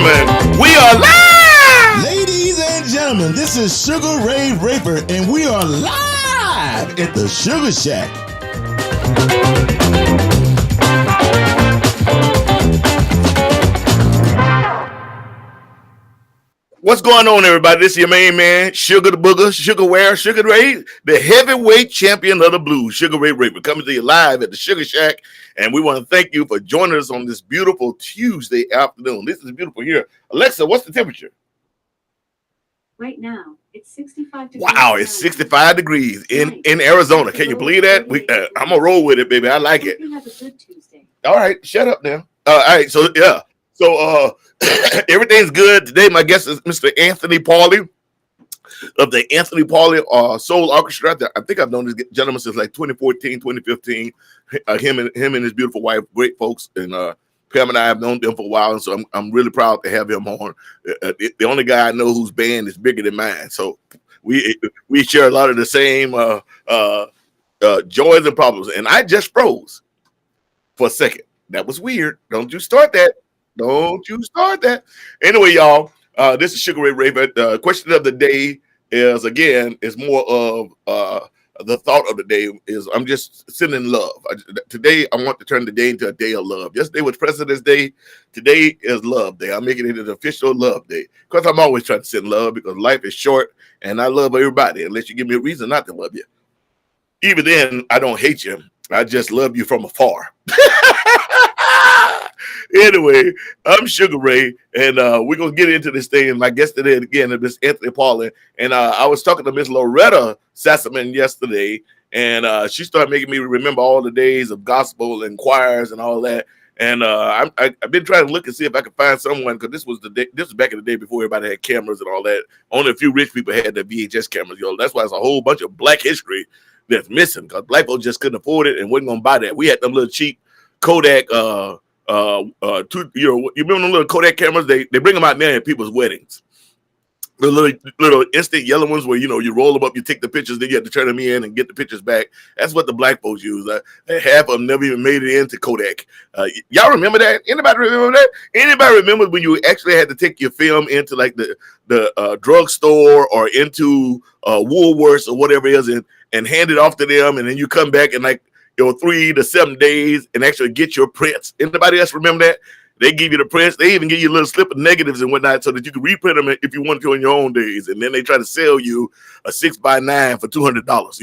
gentlemen, we are live! Ladies and gentlemen, this is Sugaray Raper, and we are live at the Suga Shack. What's going on, everybody? This is your main man, Sugar the Booger, Sugaray, the heavyweight champion of the blues, Sugaray Raper, coming to you live at the Suga Shack. And we want to thank you for joining us on this beautiful Tuesday afternoon. This is beautiful here. Alexa, what's the temperature? Right now, it's 65 degrees. Wow, it's 65 degrees in Arizona. Can you believe that? I'm going to roll with it, baby. I like it. We have a good Tuesday. All right, shut up now. All right, so yeah. So everything's good. Today, my guest is Mr. Anthony Paule of the Anthony Paule Soul Orchestra. I think I've known this gentleman since like 2014, 2015. Him and his beautiful wife, great folks. And Pam and I have known them for a while. And so I'm really proud to have him on. The only guy I know whose band is bigger than mine. So we share a lot of the same joys and problems. And I just froze for a second. That was weird. Don't you start that. Don't you start that. Anyway, y'all, this is Sugaray Raver. The question of the day is more of the thought of the day is I'm just sitting in love. Today, I want to turn the day into a day of love. Yesterday was President's Day. Today is Love Day. I'm making it an official love day because I'm always trying to sit in love because life is short and I love everybody unless you give me a reason not to love you. Even then, I don't hate you. I just love you from afar. Anyway, I'm Sugaray, and we're going to get into this thing. And my guest today, again, is Miss Anthony Paule. And I was talking to Miss Loretta Sassaman yesterday, and she started making me remember all the days of gospel and choirs and all that. And I've been trying to look and see if I could find someone, because this was back in the day before everybody had cameras and all that. Only a few rich people had the VHS cameras, yo. That's why there's a whole bunch of black history that's missing, because black folks just couldn't afford it and wasn't going to buy that. We had them little cheap Kodak you remember them little Kodak cameras? They bring them out now at people's weddings. The little instant yellow ones where you roll them up, you take the pictures, then you have to turn them in and get the pictures back. That's what the black folks use. Half of them never even made it into Kodak. Y'all remember that? Anybody remember that? Anybody remember when you actually had to take your film into like the drugstore or into Woolworths or whatever it is and hand it off to them, and then you come back and like 3 to 7 days and actually get your prints. Anybody else remember that? They give you the prints. They even give you a little slip of negatives and whatnot so that you can reprint them if you want to in your own days. And then they try to sell you a 6x9 for $200.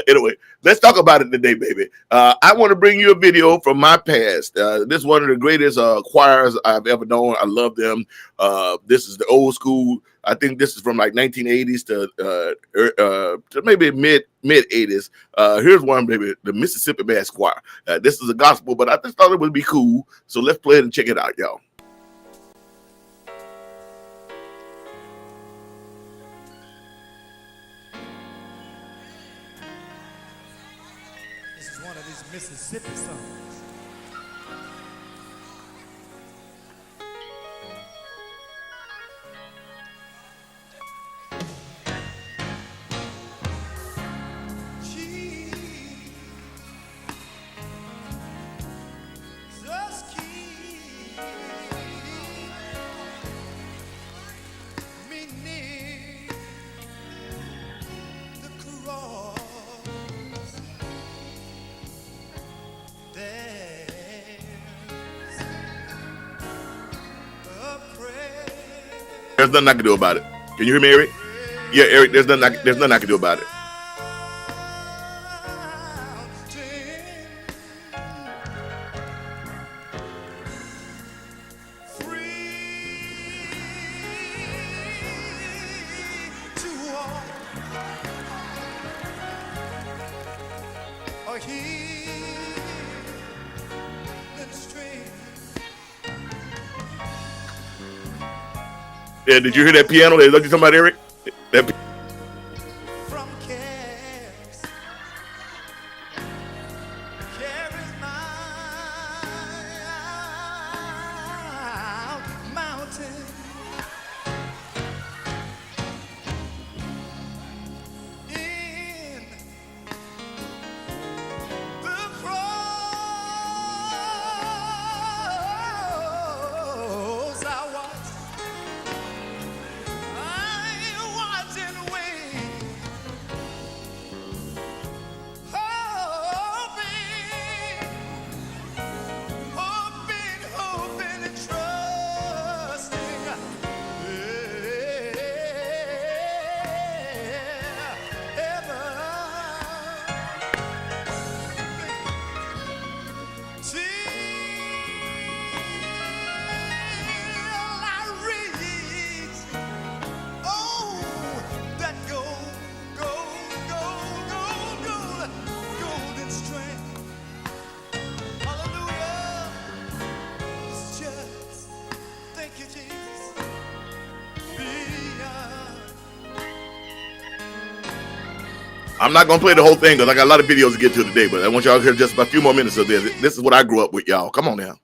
Anyway, let's talk about it today, baby. I want to bring you a video from my past. This is one of the greatest choirs I've ever known. I love them. This is the old school. I think this is from like 1980s to maybe mid 80s. Here's one, baby, the Mississippi Mass Choir. This is a gospel, but I just thought it would be cool. So let's play it and check it out, y'all. This is one of these Mississippi songs. There's nothing I can do about it. Can you hear me, Eric? Yeah, Eric, there's nothing I can do about it. Yeah, did you hear that piano? They looked at somebody, Eric. That I'm not gonna play the whole thing because I got a lot of videos to get to today, but I want y'all to hear just a few more minutes of this. This is what I grew up with, y'all. Come on now.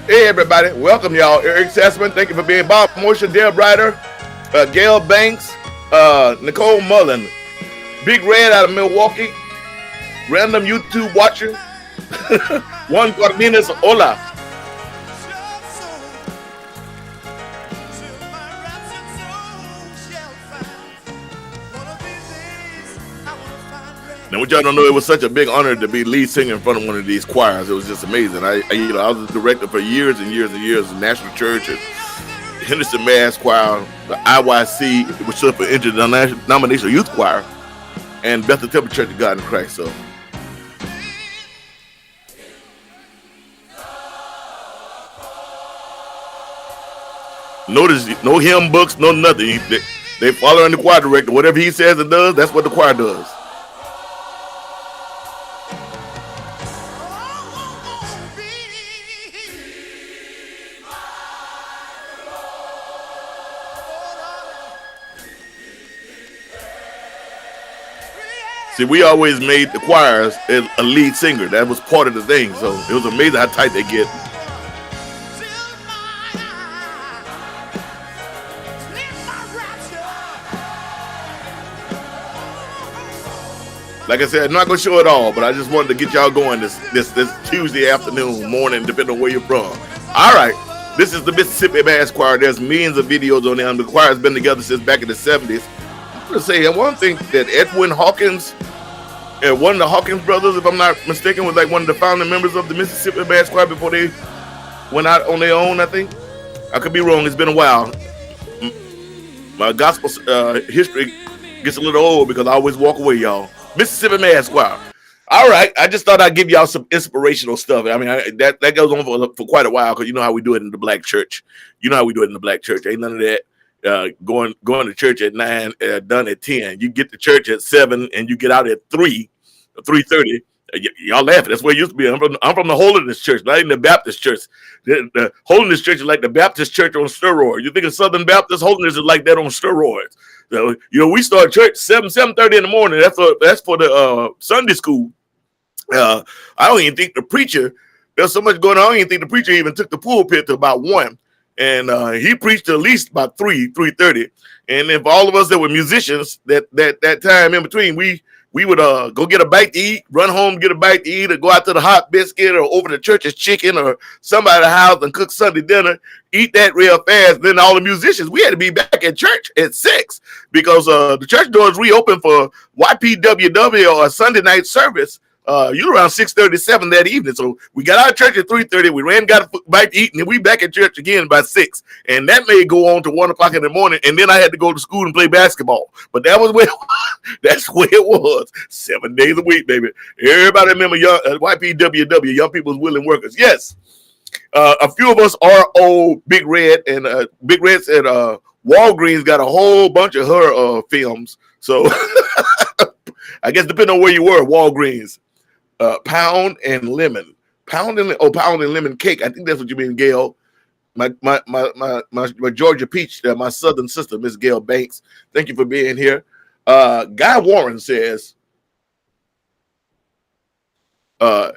Hey everybody, welcome y'all. Eric Sassman, thank you for being Bob Motion, Deb Ryder, Gail Banks, Nicole Mullen, Big Red out of Milwaukee, random YouTube watcher, Juan Cardenas, hola. Now, what y'all don't know, it was such a big honor to be lead singer in front of one of these choirs. It was just amazing. I was a director for years and years and years in National Church and Henderson Mass Choir, the IYC, which stood for Interdenominational Youth Choir, and Bethel Temple Church of God in Christ. So, notice no hymn books, no nothing. They follow in the choir director. Whatever he says and does, that's what the choir does. See, we always made the choirs a lead singer. That was part of the thing. So it was amazing how tight they get. Like I said, I'm not gonna show it all, but I just wanted to get y'all going this Tuesday afternoon, morning, depending on where you're from. All right, this is the Mississippi Mass Choir. There's millions of videos on them. The choir's been together since back in the 70s. I'm gonna say one thing that Edwin Hawkins, one of the Hawkins brothers, if I'm not mistaken, was like one of the founding members of the Mississippi Mass Choir before they went out on their own, I think. I could be wrong. It's been a while. My gospel history gets a little old because I always walk away, y'all. Mississippi Mass Choir. All right, I just thought I'd give y'all some inspirational stuff. I mean, that goes on for quite a while because you know how we do it in the black church. You know how we do it in the black church. Ain't none of that. Going to church at 9, done at 10. You get to church at 7, and you get out at 3:30. Y'all laughing. That's where it used to be. I'm from the Holiness Church, not even the Baptist Church. The Holiness Church is like the Baptist Church on steroids. You think of Southern Baptist Holiness is like that on steroids. So, we start church 7:30 in the morning. That's for the Sunday school. I don't even think the preacher. There's so much going on. I don't even think the preacher even took the pulpit to about 1. And he preached at least about 3:30. And then for all of us that were musicians, that time in between, we would go get a bite to eat, run home, get a bite to eat, or go out to the Hot Biscuit or over to Church's Chicken or somebody's house and cook Sunday dinner, eat that real fast. Then all the musicians, we had to be back at church at 6 because the church doors reopened for YPWW or a Sunday night service. You around 6:37 that evening. So we got out of church at 3:30. We ran, got a bite to eat, and then we back at church again by 6. And that may go on to 1 o'clock in the morning. And then I had to go to school and play basketball. But that was where that's where it was. 7 days a week, baby. Everybody remember young YPWW, Young People's Willing Workers. Yes. A few of us are old. Big Red, and Big Red said Walgreens got a whole bunch of her films. So I guess depending on where you were, Walgreens. Pound and lemon, pound and lemon cake. I think that's what you mean, Gail. My Georgia peach, my southern sister, Miss Gail Banks. Thank you for being here. Guy Warren says, "Hey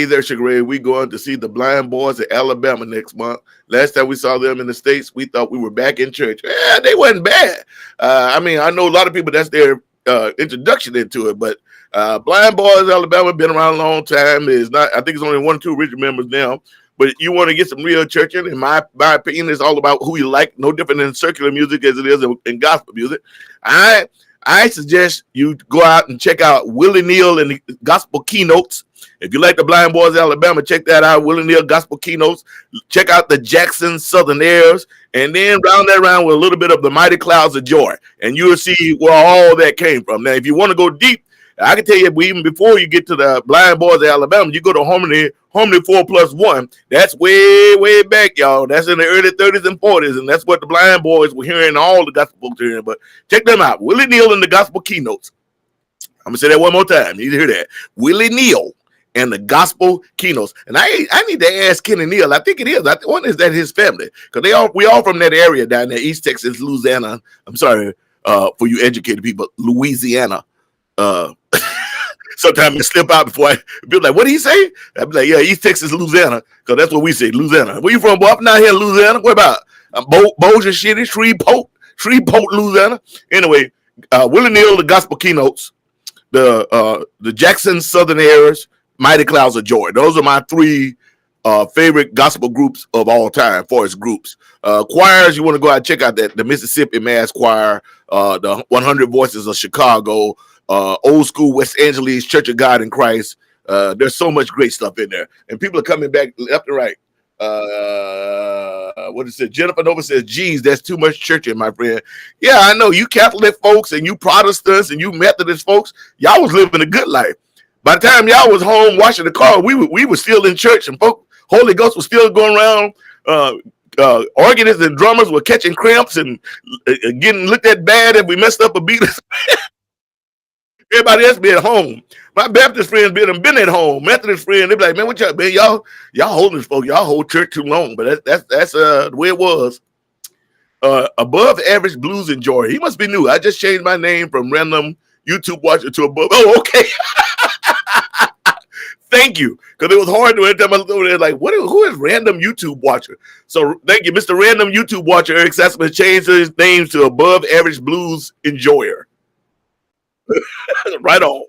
there, Sugaray. We going to see the Blind Boys at Alabama next month. Last time we saw them in the States, we thought we were back in church. Yeah, they wasn't bad. I mean, I know a lot of people that's their introduction into it, but." Blind Boys, Alabama, been around a long time. Is not. I think it's only 1 or 2 original members now. But you want to get some real churching, in my opinion, it's all about who you like. No different than secular music as it is in gospel music. I suggest you go out and check out Willie Neal and the Gospel Keynotes. If you like the Blind Boys of Alabama, check that out. Willie Neal Gospel Keynotes. Check out the Jackson Southern Airs, and then round that around with a little bit of the Mighty Clouds of Joy, and you'll see where all that came from. Now, if you want to go deep, I can tell you, even before you get to the Blind Boys of Alabama, you go to Harmony 4+1. That's way, way back, y'all. That's in the early 30s and 40s, and that's what the Blind Boys were hearing, all the gospel folks hearing. But check them out. Willie Neal and the Gospel Keynotes. I'm going to say that one more time. You need to hear that. Willie Neal and the Gospel Keynotes. And I need to ask Kenny Neal. I think it is. One is that his family, because we all from that area down there, East Texas, Louisiana. I'm sorry for you educated people, Louisiana. Sometimes it slip out before I be like, what did he say? I'd be like, yeah, East Texas, Louisiana, because that's what we say, Louisiana. Where you from, boy? I'm not here in Louisiana. What about Bossier City, Shreveport, Louisiana? Anyway, Willie Neal, the Gospel Keynotes, the Jackson Southern Airs, Mighty Clouds of Joy. Those are my three favorite gospel groups of all time, forest groups. Choirs, you want to go out and check out the Mississippi Mass Choir, the 100 Voices of Chicago, Old School West Angeles Church of God in Christ. There's so much great stuff in there, and people are coming back left and right. What is it? Jennifer Nova says, geez, that's too much churching, my friend. Yeah, I know. You Catholic folks and you Protestants and you Methodist folks, y'all was living a good life. By the time y'all was home washing the car, we were still in church, and Holy Ghost was still going around. Organists and drummers were catching cramps and getting looked at bad if we messed up a beat. Everybody else be at home. My Baptist friends been at home. Methodist friends, they be like, man, what y'all, man, y'all holding folk, y'all hold church too long. But that's the way it was. Above Average Blues and Joy. He must be new. I just changed my name from random YouTube watcher to above. Oh, okay. Thank you, because it was hard to every time I looked over there, like, who is random YouTube watcher? So thank you, Mr. Random YouTube watcher. Eric Sassman changed his name to Above Average Blues Enjoyer. Right on.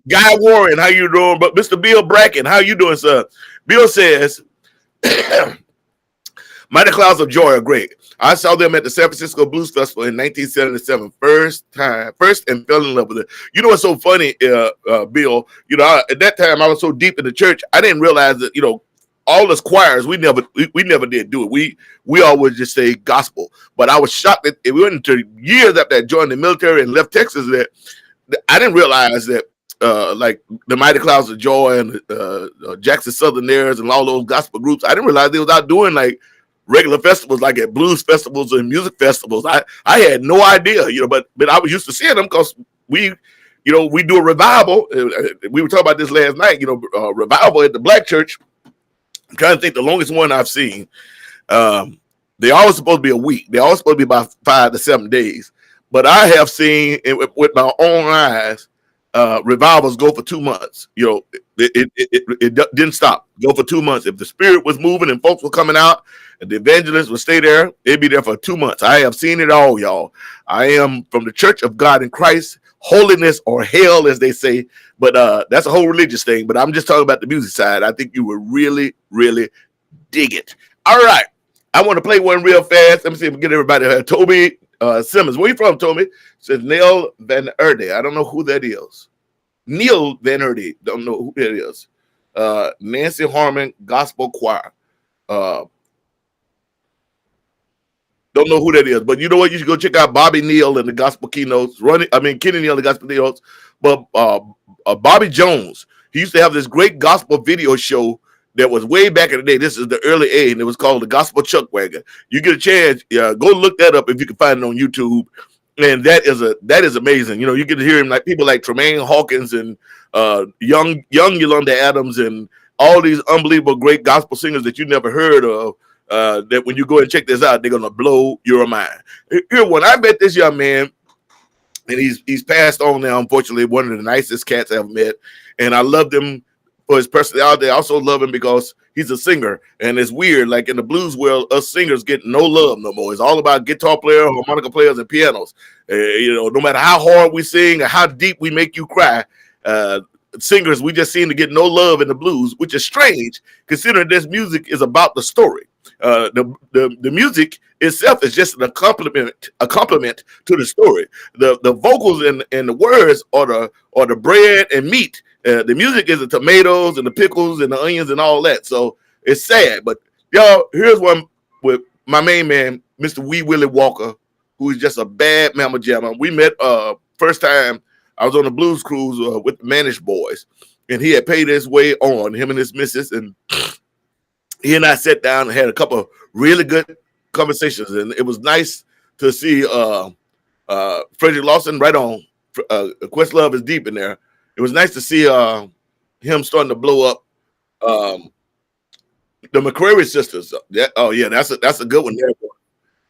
Guy Warren, how you doing? But Mr. Bill Bracken, how you doing, sir? Bill says, Mighty Clouds of Joy are great. I saw them at the San Francisco Blues Festival in 1977, first, and fell in love with it. You know what's so funny, Bill? You know, at that time I was so deep in the church, I didn't realize that, you know, all us choirs, we never did do it. We always just say gospel. But I was shocked that it went into years after I joined the military and left Texas that I didn't realize that like the Mighty Clouds of Joy and Jackson Southern Airs and all those gospel groups, I didn't realize they was out doing like regular festivals, like at blues festivals and music festivals. I had no idea, you know, but I was used to seeing them because we do a revival. We were talking about this last night, you know, revival at the Black church. I'm trying to think the longest one I've seen. They always supposed to be a week. They always supposed to be about 5 to 7 days. But I have seen with my own eyes revivals go for 2 months. You know, it didn't stop. Go for 2 months. If the spirit was moving and folks were coming out, and the evangelists would stay there, they'd be there for 2 months. I have seen it all, y'all. I am from the Church of God in Christ, holiness or hell, as they say. But that's a whole religious thing. But I'm just talking about the music side. I think you would really, really dig it. All right. I want to play one real fast. Let me see if we get everybody here. Toby Simmons. Where you from, Toby? Says Neil Van Erde. I don't know who that is. Neil Van Erde. Don't know who that is. Nancy Harmon Gospel Choir. Don't know who that is, but you know what? You should go check out Bobby Neal and the Gospel Keynotes. Kenny Neal and the Gospel Keynotes. But Bobby Jones, he used to have this great gospel video show that was way back in the day. This is the early '80s, and it was called the Gospel Chuck Wagon. You get a chance, go look that up if you can find it on YouTube. And that is amazing. You know, you get to hear him like people like Tremaine Hawkins and young Yolanda Adams and all these unbelievable great gospel singers that you never heard of. That when you go and check this out, they're gonna blow your mind. Here, when I met this young man, and he's passed on now, unfortunately, one of the nicest cats I've met, and I loved him for his personality. I also love him because he's a singer, and it's weird. Like in the blues world, us singers get no love no more. It's all about guitar players, harmonica players, and pianos. You know, no matter how hard we sing or how deep we make you cry, singers, we just seem to get no love in the blues, which is strange considering this music is about the story. The music itself is just a compliment to the story. The vocals and the words are the bread and meat. The music is the tomatoes and the pickles and the onions and all that. So it's sad, but y'all, here's one with my main man, Mr. Wee Willie Walker, who is just a bad mama jamma. We met first time I was on a blues cruise with the Manish Boys, and he had paid his way on, him and his missus, and he and I sat down and had a couple of really good conversations, and it was nice to see Frederick Lawson right on. Questlove is deep in there. It was nice to see him starting to blow up. The McCrary sisters. That's a good one there.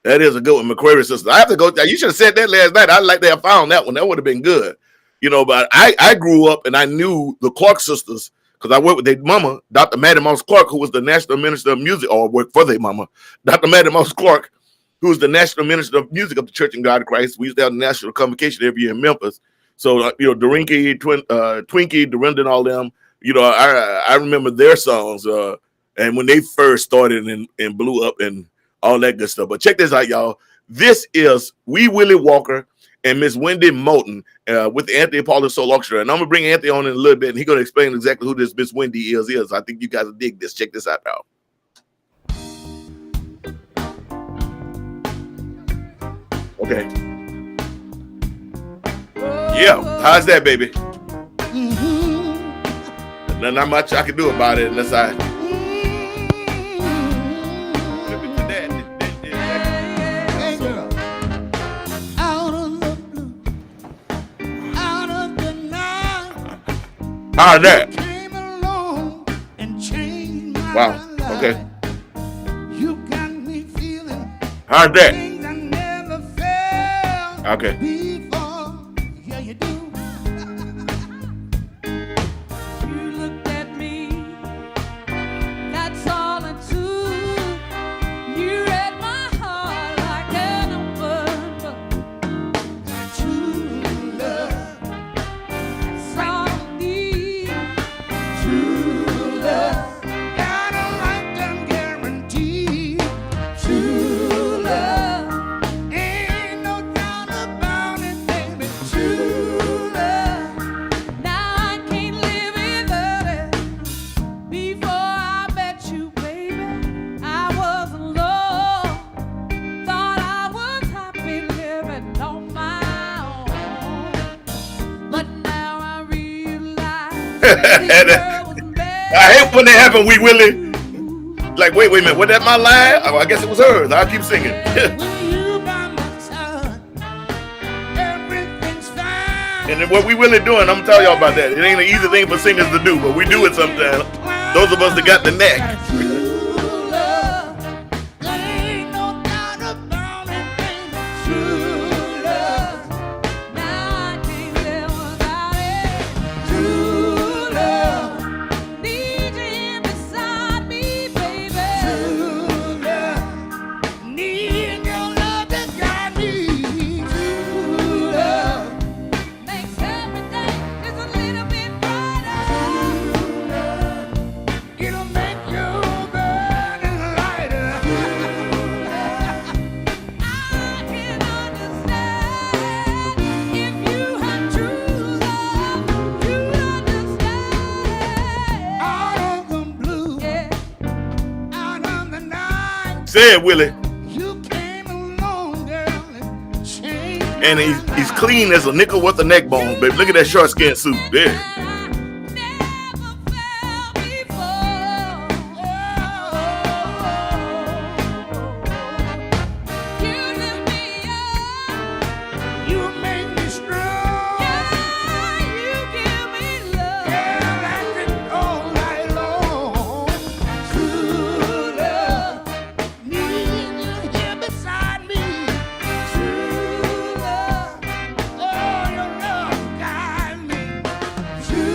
That is a good one, McCrary sisters. I have to go. You should have said that last night. I'd like to have found that one. That would have been good. But I grew up and I knew the Clark sisters because I worked with their mama, Dr. Maddie Mouse Clark, who was the National Minister of Music, or worked for their mama, Dr. Maddie Mouse Clark, who was the National Minister of Music of the Church of God of Christ. We used to have a national convocation every year in Memphis. So, Dorinky, Twinkie, Dorinda, and all them, I remember their songs and when they first started and blew up and all that good stuff. But check this out, y'all. This is Wee Willie Walker and Miss Wendy Moulton with the Anthony Paule Soul Orchestra. And I'm going to bring Anthony on in a little bit, and he's going to explain exactly who this Miss Wendy is. I think you guys will dig this. Check this out now. Okay. Yeah, how's that, baby? There's not much I can do about it unless I. Hey girl, out of the blue, out of the night. How's that? Came along and changed my Wow. Okay. life. You got me feeling How's that? things I never felt Okay. before. Yeah, you do. You looked at me. That's all it took. You read my heart like an open book. True love. That's all I need. True love. Got a lifetime guarantee. True love. Ain't no doubt about it, baby. True love. Now I can't live without it. Before I met you, baby, I was alone. Thought I was happy living on my own. But now I realize this girl was I hate when they happen, Wee Willie. Like, wait a minute. Was that my line? Oh, I guess it was hers. I'll keep singing. When you by my side, everything's fine. And then what we really doing, I'm gonna tell y'all about that. It ain't an easy thing for singers to do, but we do it sometimes. Those of us that got the neck. True love, there ain't no doubt about it, baby. True love, now I can't live without it. True love, need you here beside me, baby. True love, need your love to guide me. True love, makes every day just a little bit brighter. True love, it'll make you burning lighter. I can understand if you had true love, you'd understand. Out of the blue, yeah, out of the night, Say it, Willie. you came along, girl, and changed And he's clean as a nickel with a neck bone, baby. Look at that short skin suit. Yeah. I never felt before. You lift me up. You make me strong. Yeah, you give me love. Yeah, I can all night long. True love, need you here beside me. True love, oh, your love guide me. True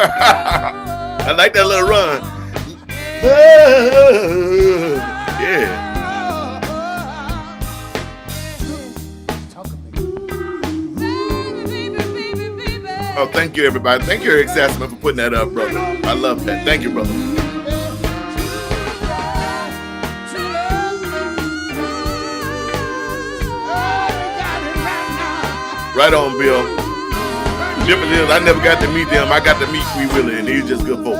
I like that little run. Yeah. Oh, thank you, everybody. Thank you, Eric Sassman, for putting that up, brother. I love that. Thank you, brother. Right on, Bill. Difference is, I never got to meet them. I got to meet Wee Willie, and these just good folks.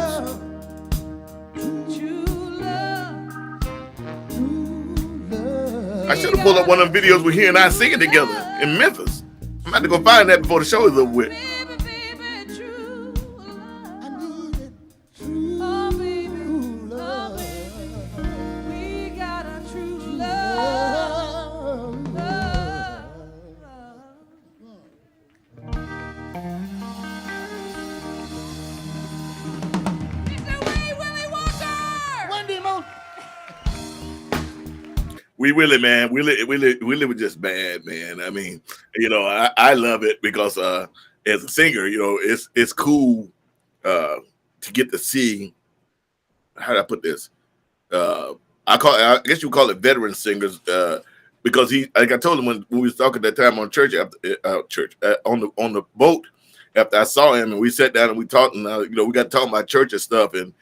I should have pulled up one of them videos with he and I singing together in Memphis. I'm about to go find that before the show is over with. Wee Willie, man. Willie was just bad, man. I mean, I love it because as a singer, it's cool to get to see. How do I put this? I guess you call it veteran singers because like I told him when we was talking that time on church on the boat after I saw him, and we sat down and we talked, and we got talking about church and stuff, and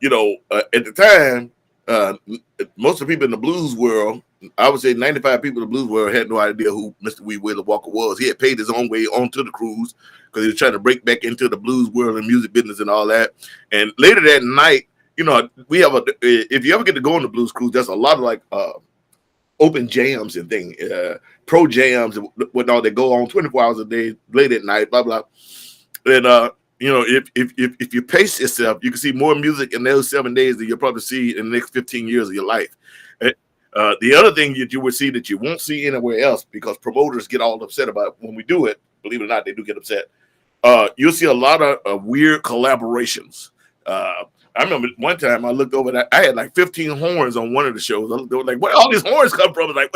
at the time. Most of the people in the blues world, I would say 95 people in the blues world had no idea who Mr. Wee Willie Walker was. He had paid his own way onto the cruise because he was trying to break back into the blues world and music business and all that. And later that night, we have if you ever get to go on the blues cruise, there's a lot of like open jams and things, pro jams and whatnot. They go on 24 hours a day, late at night, blah blah. And if you pace yourself, you can see more music in those 7 days than you'll probably see in the next 15 years of your life. The other thing that you would see that you won't see anywhere else, because promoters get all upset about when we do it, believe it or not, they do get upset. You'll see a lot of weird collaborations. I remember one time I looked over that I had like 15 horns on one of the shows. I looked over like, where all these horns come from? I was like,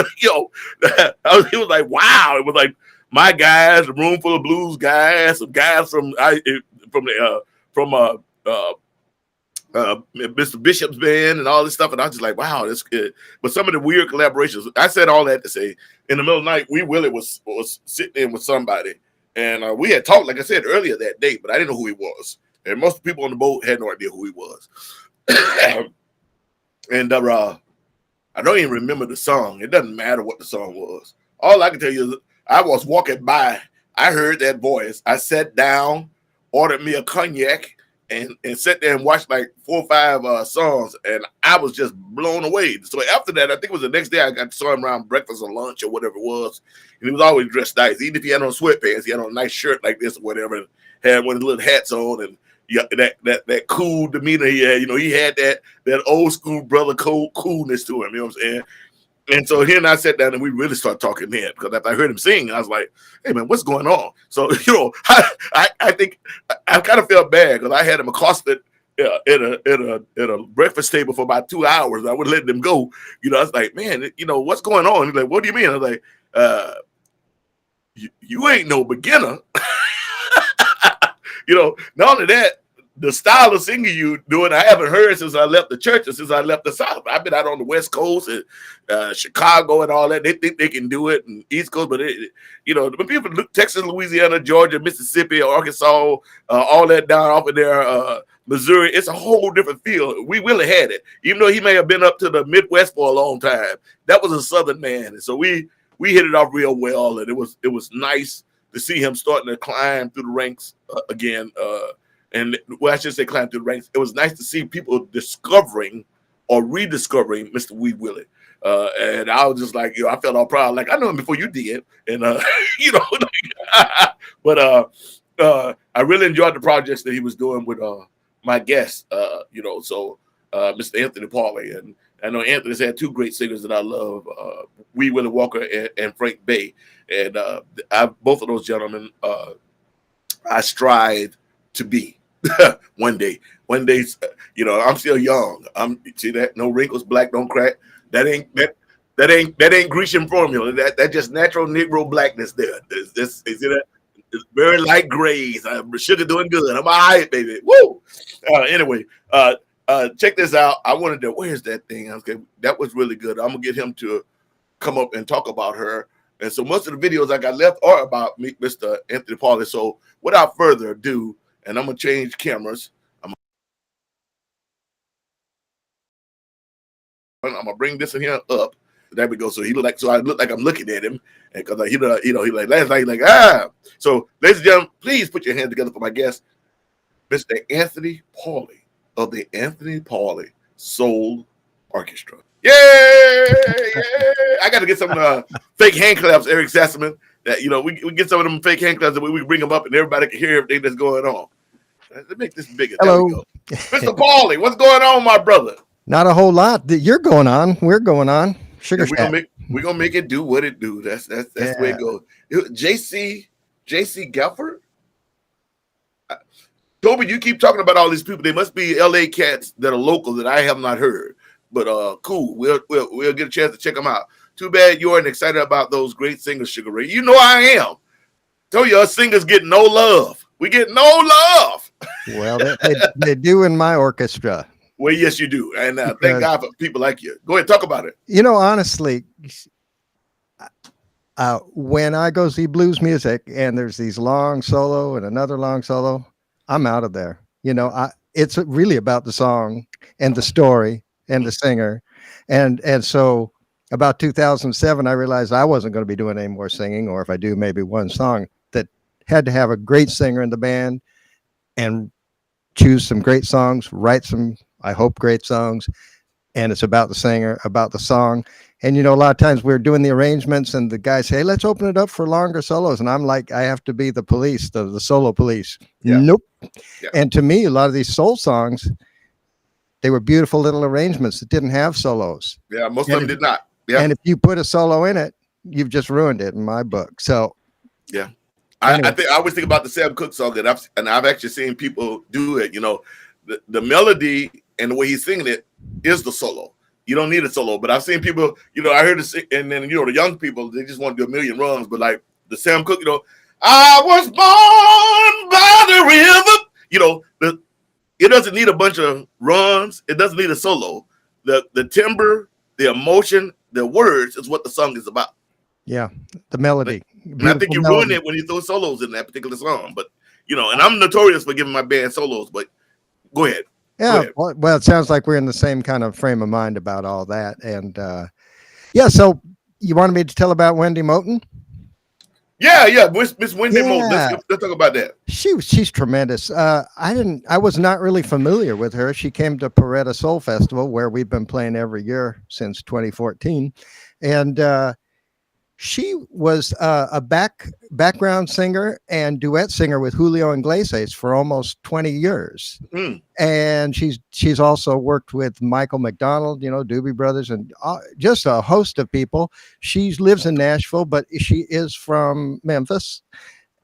it was like, wow. It was like my guys, a room full of blues guys, some guys from Mr. Bishop's band and all this stuff, and I was just like, wow, that's good. But some of the weird collaborations, I said all that to say, in the middle of the night, Wee Willie was sitting in with somebody, and we had talked, like I said earlier that day, but I didn't know who he was, and most people on the boat had no idea who he was. And I don't even remember the song. It doesn't matter what the song was. All I can tell you is I was walking by, I heard that voice, I sat down, ordered me a cognac, and sat there and watched like 4 or 5 songs, and I was just blown away. So after that, I think it was the next day, I got to saw him around breakfast or lunch or whatever it was, and he was always dressed nice. Even if he had on sweatpants, he had on a nice shirt like this or whatever, and had one of his little hats on, and that cool demeanor he had. He had that old school brother coolness to him. You know what I'm saying? And so he and I sat down and we really started talking then, because after I heard him sing, I was like, hey, man, what's going on? So, I think I kind of felt bad because I had him accosted at a breakfast table for about 2 hours. I wouldn't let him go. I was like, man, what's going on? He's like, what do you mean? I was like, you ain't no beginner. Not only that, the style of singing you doing, I haven't heard since I left the church and since I left the South. I've been out on the West Coast and Chicago and all that. They think they can do it, and East Coast, but the people in Texas, Louisiana, Georgia, Mississippi, Arkansas, all that down off of there, Missouri, it's a whole different feel. We really had it, even though he may have been up to the Midwest for a long time. That was a Southern man, and so we hit it off real well, and it was nice to see him starting to climb through the ranks again. And I should say climb through the ranks. It was nice to see people discovering or rediscovering Mr. Wee Willie. And I was just like, I felt all proud. Like, I know him before you did. And, but I really enjoyed the projects that he was doing with my guests, so Mr. Anthony Paule. And I know Anthony's had 2 great singers that I love, Wee Willie Walker and Frank Bay. And both of those gentlemen, I strive to be. one day, I'm still young. See that? No wrinkles, black, don't crack. That ain't Grecian formula. That just natural Negro blackness there. Is that? It's very light grays. Sugar doing good. I'm all right, baby. Woo! Anyway, check this out. I wanted to, where's that thing? Okay, that was really good. I'm going to get him to come up and talk about her. And so most of the videos I got left are about me, Mr. Anthony Paule. So without further ado, and I'm going to change cameras. I'm going to bring this in here up. There we go. So so I look like I'm looking at him, and because he like last night, like So, ladies and gentlemen, please put your hands together for my guest, Mr. Anthony Paule of the Anthony Paule Soul Orchestra. Yay! I got to get some fake hand claps, Eric Sassaman. That we get some of them fake hand claps and we bring them up, and everybody can hear everything that's going on. Let's make this bigger. Hello, there we go. Mr. Paule. What's going on, my brother? Not a whole lot. You're going on. We're going on. Sugar Shack. We're gonna make it do what it do. That's the way it goes. JC Gafford. Toby, you keep talking about all these people. They must be LA cats that are local that I have not heard. But cool. We'll get a chance to check them out. Too bad you aren't excited about those great singers, Sugaray. You know I am. Told you us singers get no love. We get no love. Well, they do in my orchestra. Well, yes, you do. And thank God for people like you. Go ahead, talk about it. Honestly, when I go see blues music and there's these long solo and another long solo, I'm out of there. It's really about the song and the story and the singer. And so about 2007, I realized I wasn't going to be doing any more singing, or if I do, maybe one song, that had to have a great singer in the band and choose some great songs, write some, I hope, great songs. And it's about the singer, about the song. And, a lot of times we're doing the arrangements and the guys say, hey, let's open it up for longer solos. And I'm like, I have to be the police, the solo police. Yeah. Nope. Yeah. And to me, a lot of these soul songs, they were beautiful little arrangements that didn't have solos. Yeah, most of them did not. Yeah. And if you put a solo in it, you've just ruined it in my book. So, yeah. Anyway. I always think about the Sam Cooke song that I've actually seen people do it. The melody and the way he's singing it is the solo. You don't need a solo, but I've seen people, I heard it, and then the young people, they just want to do a million runs, but like the Sam Cooke, I was born by the river. It doesn't need a bunch of runs. It doesn't need a solo. The timbre, the emotion, the words is what the song is about. Yeah, the melody. And I think you ruin it when you throw solos in that particular song. But and I'm notorious for giving my band solos. But go ahead. Yeah, well, it sounds like we're in the same kind of frame of mind about all that. And so you wanted me to tell about Wendy Moten? Yeah, Miss Wendy Moten. Let's talk about that. She's tremendous. I was not really familiar with her. She came to Poretta Soul Festival, where we've been playing every year since 2014, and she was a background singer and duet singer with Julio Iglesias for almost 20 years. Mm. And she's also worked with Michael McDonald, Doobie Brothers, and just a host of people. She lives in Nashville, but she is from Memphis.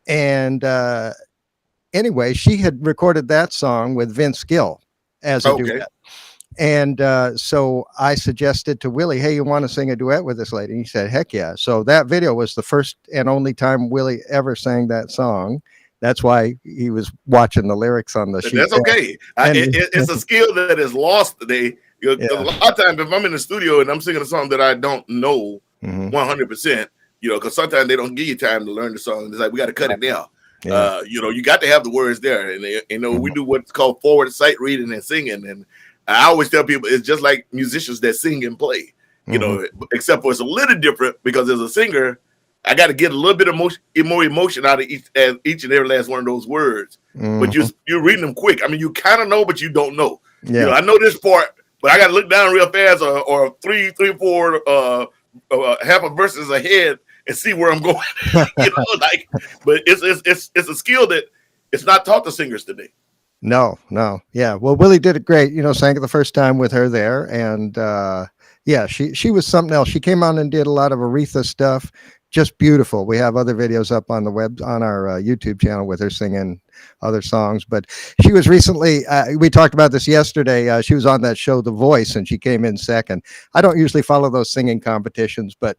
And anyway, she had recorded that song with Vince Gill as a duet. And so I suggested to Willie, hey, you want to sing a duet with this lady? And he said, heck yeah. So that video was the first and only time Willie ever sang that song. That's why he was watching the lyrics on the sheet. That's okay. It's a skill that is lost today. A lot of times if I'm in the studio and I'm singing a song that I don't know 100%, because sometimes they don't give you time to learn the song. It's like, we got to cut it now. Yeah. You got to have the words there. And, we do what's called forward sight reading and singing. And I always tell people it's just like musicians that sing and play, except for it's a little different because as a singer, I got to get a little bit of more emotion out of each and every last one of those words. But you're reading them quick. I mean, you kind of know, but you don't know. Yeah. I know this part, but I got to look down real fast or three, four, half a verses ahead and see where I'm going. But it's a skill that it's not taught to singers today. No. Yeah. Well, Willie did it great, sang it the first time with her there. And she was something else. She came on and did a lot of Aretha stuff. Just beautiful. We have other videos up on the web, on our YouTube channel with her singing other songs. But she was recently, we talked about this yesterday. She was on that show, The Voice, and she came in second. I don't usually follow those singing competitions, but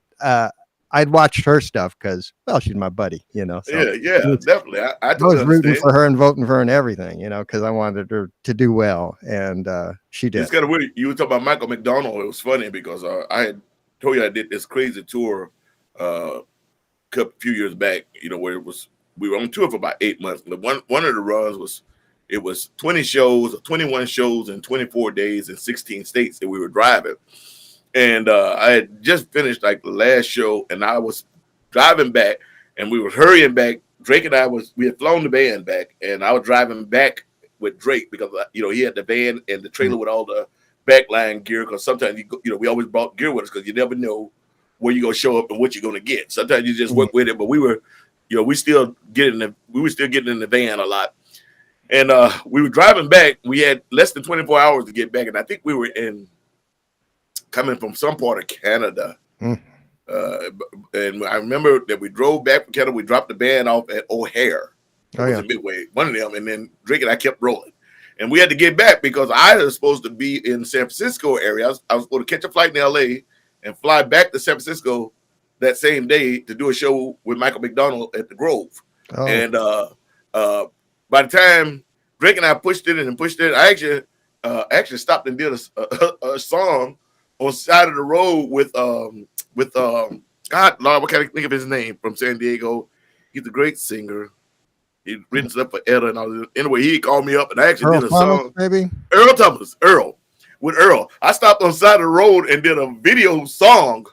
I'd watched her stuff because, well, she's my buddy, you know. So Yeah, definitely. I I totally was rooting understand. for her and voting for her and everything, you know, because I wanted her to do well, and she did. It's kind of weird. You were talking about Michael McDonald. It was funny because I had told you I did this crazy tour a few years back. You know, where we were on tour for about 8 months. One of the runs was 21 shows in 24 days in 16 states that we were driving. And I had just finished like the last show, and I was driving back, and we were hurrying back. Drake and we had flown the band back, and I was driving back with Drake because he had the van and the trailer with all the backline gear. Because sometimes we always brought gear with us because you never know where you're gonna show up and what you're gonna get. Sometimes you just work with it, but we were still getting in the van a lot. And we were driving back. We had less than 24 hours to get back, and I think we were coming from some part of Canada. And I remember that we drove back from Canada. We dropped the band off at O'Hare. It was in Midway, one of them. And then Drake and I kept rolling. And we had to get back because I was supposed to be in San Francisco area. I was going to catch a flight in LA and fly back to San Francisco that same day to do a show with Michael McDonald at the Grove. Oh. And by the time Drake and I pushed it, I actually stopped and did a song on side of the road with God, Lord, what can I think of his name from San Diego? He's a great singer. He's written stuff for Etta and all this. Anyway, he called me up and I actually did a song. Maybe Earl Thomas, with Earl. I stopped on the side of the road and did a video song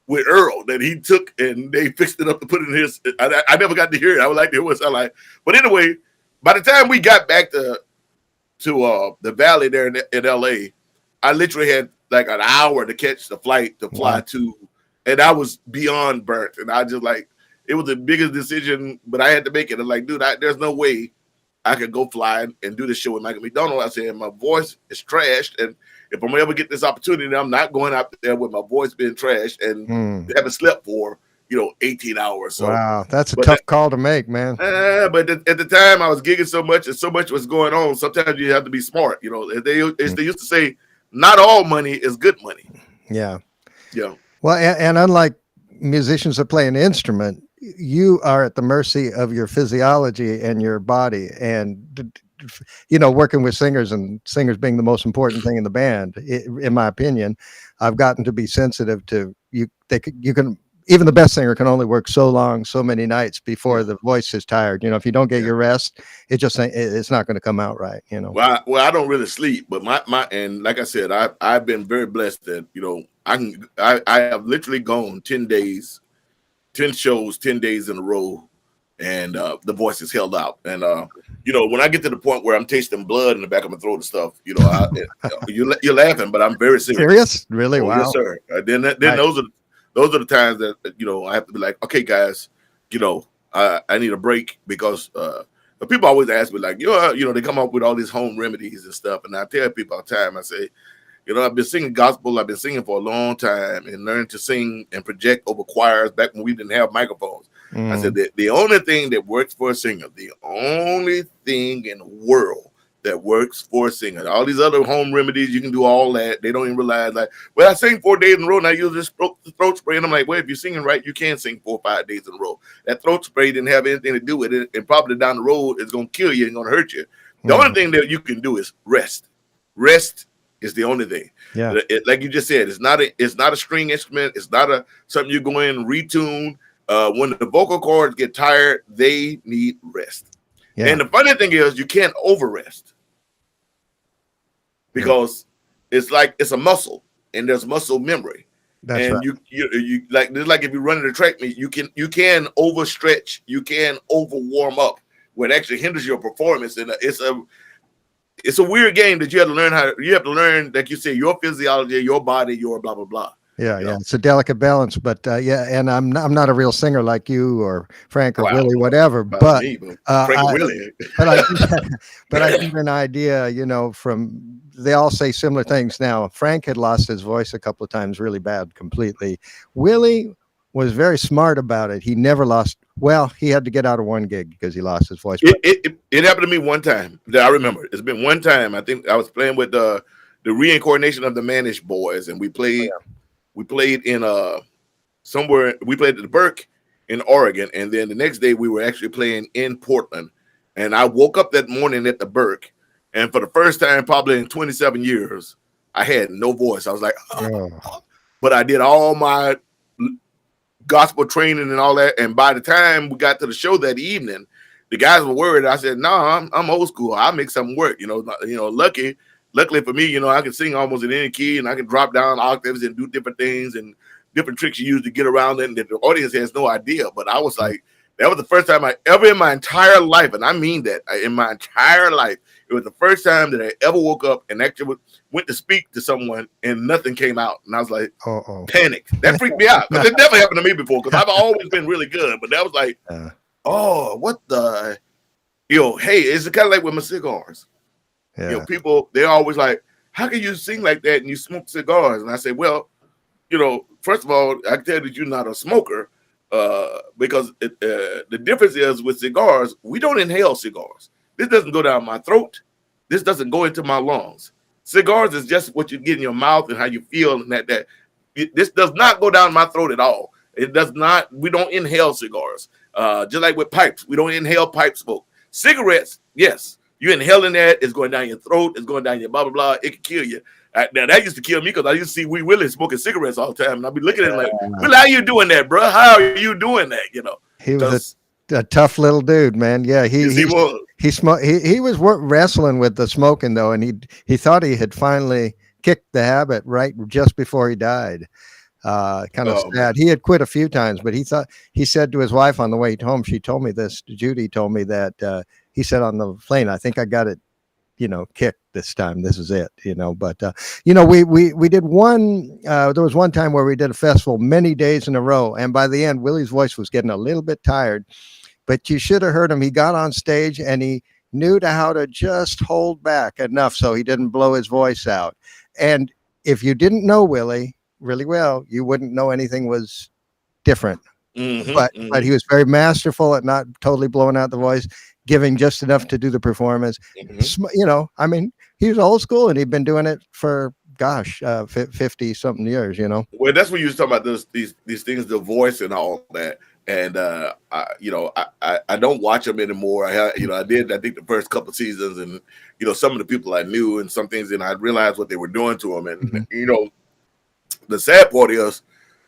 with Earl that he took and they fixed it up to put it in his. I never got to hear it. I would like to hear what it sounded like. But anyway, by the time we got back to the valley there in LA, I literally had like an hour to catch the flight to fly to, and I was beyond burnt. And I just it was the biggest decision, but I had to make it. I'm like, dude, there's no way I could go fly and do this show with Michael McDonald. I said, my voice is trashed, and if I'm ever get this opportunity, I'm not going out there with my voice being trashed and haven't slept for 18 hours. So, wow, that's a tough call to make, man. But at the time, I was gigging so much, and so much was going on. Sometimes you have to be smart. They used to say, not all money is good money. Yeah. Yeah. Well, and unlike musicians that play an instrument, you are at the mercy of your physiology and your body. And, working with singers and singers being the most important thing in the band, in my opinion, I've gotten to be sensitive to you. You can, even the best singer can only work so long, so many nights before the voice is tired. If you don't get your rest, it's not going to come out right. Well, I don't really sleep, but my and like I said, I've been very blessed that I have literally gone 10 days, 10 shows, 10 days in a row, and the voice is held out. And when I get to the point where I'm tasting blood in the back of my throat and stuff, you're laughing, but I'm very serious. Serious? Really? Wow. Yes, sir. Then those are the times that I have to be like, okay, guys, I need a break because the people always ask me like, they come up with all these home remedies and stuff, and I tell people all the time, I say, I've been singing gospel, I've been singing for a long time, and learned to sing and project over choirs back when we didn't have microphones. I said that the only thing that works for a singer, the only thing in the world that works for a singer. All these other home remedies, you can do all that. They don't even realize, I sing 4 days in a row and I use this throat spray. And I'm like, well, if you're singing right, you can sing 4 or 5 days in a row. That throat spray didn't have anything to do with it. And probably down the road, it's going to kill you and going to hurt you. The only thing that you can do is rest. Rest is the only thing. Yeah. Like you just said, it's not a string instrument. It's not something you go in and retune. When the vocal cords get tired, they need rest. Yeah. And the funny thing is, you can't over-rest. Because it's a muscle and there's muscle memory. That's and right. you like if you run in a track meet, you can overstretch, you can over warm up, where it actually hinders your performance. And it's a weird game that you have to learn like you say, your physiology, your body, your blah blah blah. Yeah, yeah, it's a delicate balance, but and I'm not a real singer like you or Frank or Willie, whatever. But Willie. but I give an idea, from they all say similar things. Now, Frank had lost his voice a couple of times, really bad, completely. Willie was very smart about it. He never lost. Well, he had to get out of one gig because he lost his voice. It happened to me one time. I remember. It's been one time. I think I was playing with the reincarnation of the Manish Boys, and we played. We played in somewhere. We played at the Burke in Oregon, and then the next day we were actually playing in Portland. And I woke up that morning at the Burke, and for the first time probably in 27 years, I had no voice. I was like, oh. But I did all my gospel training and all that. And by the time we got to the show that evening, the guys were worried. I said, no, I'm old school. I'll make something work. Luckily for me, I can sing almost in any key, and I can drop down octaves and do different things and different tricks you use to get around it, and the audience has no idea. But I was like, that was the first time I ever in my entire life, and I mean that, in my entire life, it was the first time that I ever woke up and actually went to speak to someone and nothing came out. And I was like, panicked. That freaked me out because it never happened to me before, because I've always been really good. But that was like, what the, hey, it's kind of like with my cigars. People, they're always like, how can you sing like that and you smoke cigars? And I say, well, first of all, I can tell you that you're not a smoker, because the difference is with cigars, we don't inhale cigars. This doesn't go down my throat. This doesn't go into my lungs. Cigars is just what you get in your mouth and how you feel, and that this does not go down my throat at all. It does not. We don't inhale cigars. Just like with pipes, we don't inhale pipe smoke. Cigarettes, yes, you inhaling that, it's going down your throat, it's going down your blah blah blah. It can kill you. Now that used to kill me because I used to see Wee Willie smoking cigarettes all the time, and I'd be looking at him like, Willie, how you doing that, bro? How are you doing that? He was a tough little dude, man. Yeah, he was. He was wrestling with the smoking though, and he thought he had finally kicked the habit right just before he died. Kind of sad. He had quit a few times, but he said to his wife on the way home, she told me this, Judy told me that he said on the plane, I think I got it, kicked this time. This is it, but we did one, there was one time where we did a festival many days in a row. And by the end, Willie's voice was getting a little bit tired, but you should have heard him. He got on stage and he knew how to just hold back enough so he didn't blow his voice out. And if you didn't know Willie really well, you wouldn't know anything was different. But he was very masterful at not totally blowing out the voice, giving just enough to do the performance. I mean, he was old school and he'd been doing it for 50 something years, Well, that's when you was talking about these things, the voice and all that. And I don't watch them anymore. I did, I think, the first couple seasons, and some of the people I knew and some things, and I realized what they were doing to them. And the sad part is,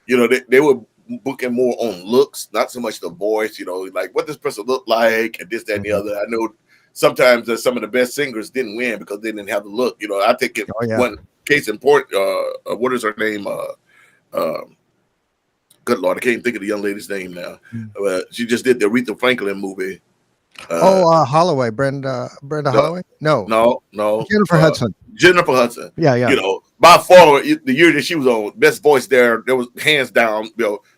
they were booking more on looks, not so much the voice. Like what this person looked like, and this, that, and the other. I know sometimes some of the best singers didn't win because they didn't have the look. I think one case in point. What is her name? Good Lord, I can't think of the young lady's name now. She just did the Aretha Franklin movie. Holloway, Brenda Holloway? No. Jennifer Hudson. Jennifer Hudson. Yeah. By far, the year that she was on, best voice there was hands down,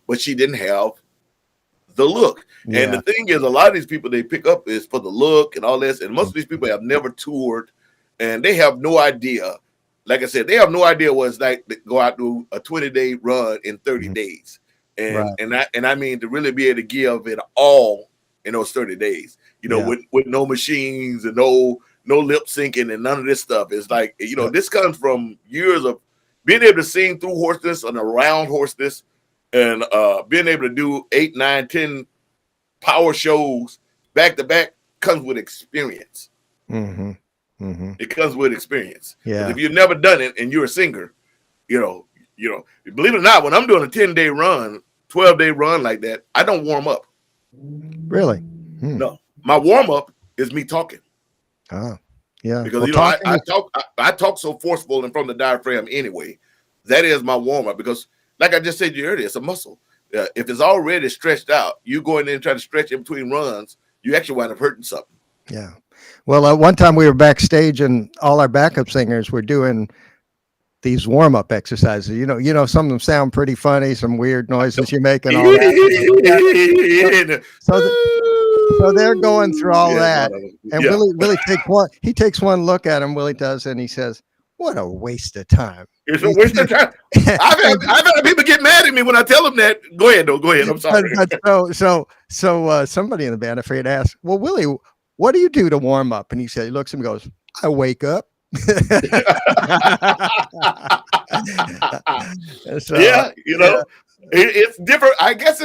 but she didn't have the look. Yeah. And the thing is, a lot of these people they pick up is for the look and all this, and most of these people have never toured, and they have no idea. Like I said, they have no idea what it's like to go out to a 20-day run in 30 days. And I mean to really be able to give it all in those 30 days, with no machines and no lip syncing and none of this stuff. It's like, this comes from years of being able to sing through hoarseness and around hoarseness, and being able to do 8, 9, 10 power shows back to back comes with experience. It comes with experience. Yeah. If you've never done it and you're a singer, believe it or not, when I'm doing a 10-day run, 12-day run like that, I don't warm up. Really? No, my warm up is me talking. Yeah. Because I talk so forceful and from the diaphragm anyway. That is my warm up, because, like I just said to you earlier, it's a muscle. If it's already stretched out, you go in there and try to stretch in between runs, you actually wind up hurting something. Yeah. Well, one time we were backstage and all our backup singers were doing these warm-up exercises. Some of them sound pretty funny, some weird noises you make and all that. So they're going through all that. And Willie takes one look at him, Willie does, and he says, "What a waste of time." It's a waste of time. I've had people get mad at me when I tell them that. Go ahead. I'm sorry. So somebody in the band, I forget, asked, "Well, Willie, what do you do to warm up?" And he looks at him and goes, "I wake up." It's different. I guess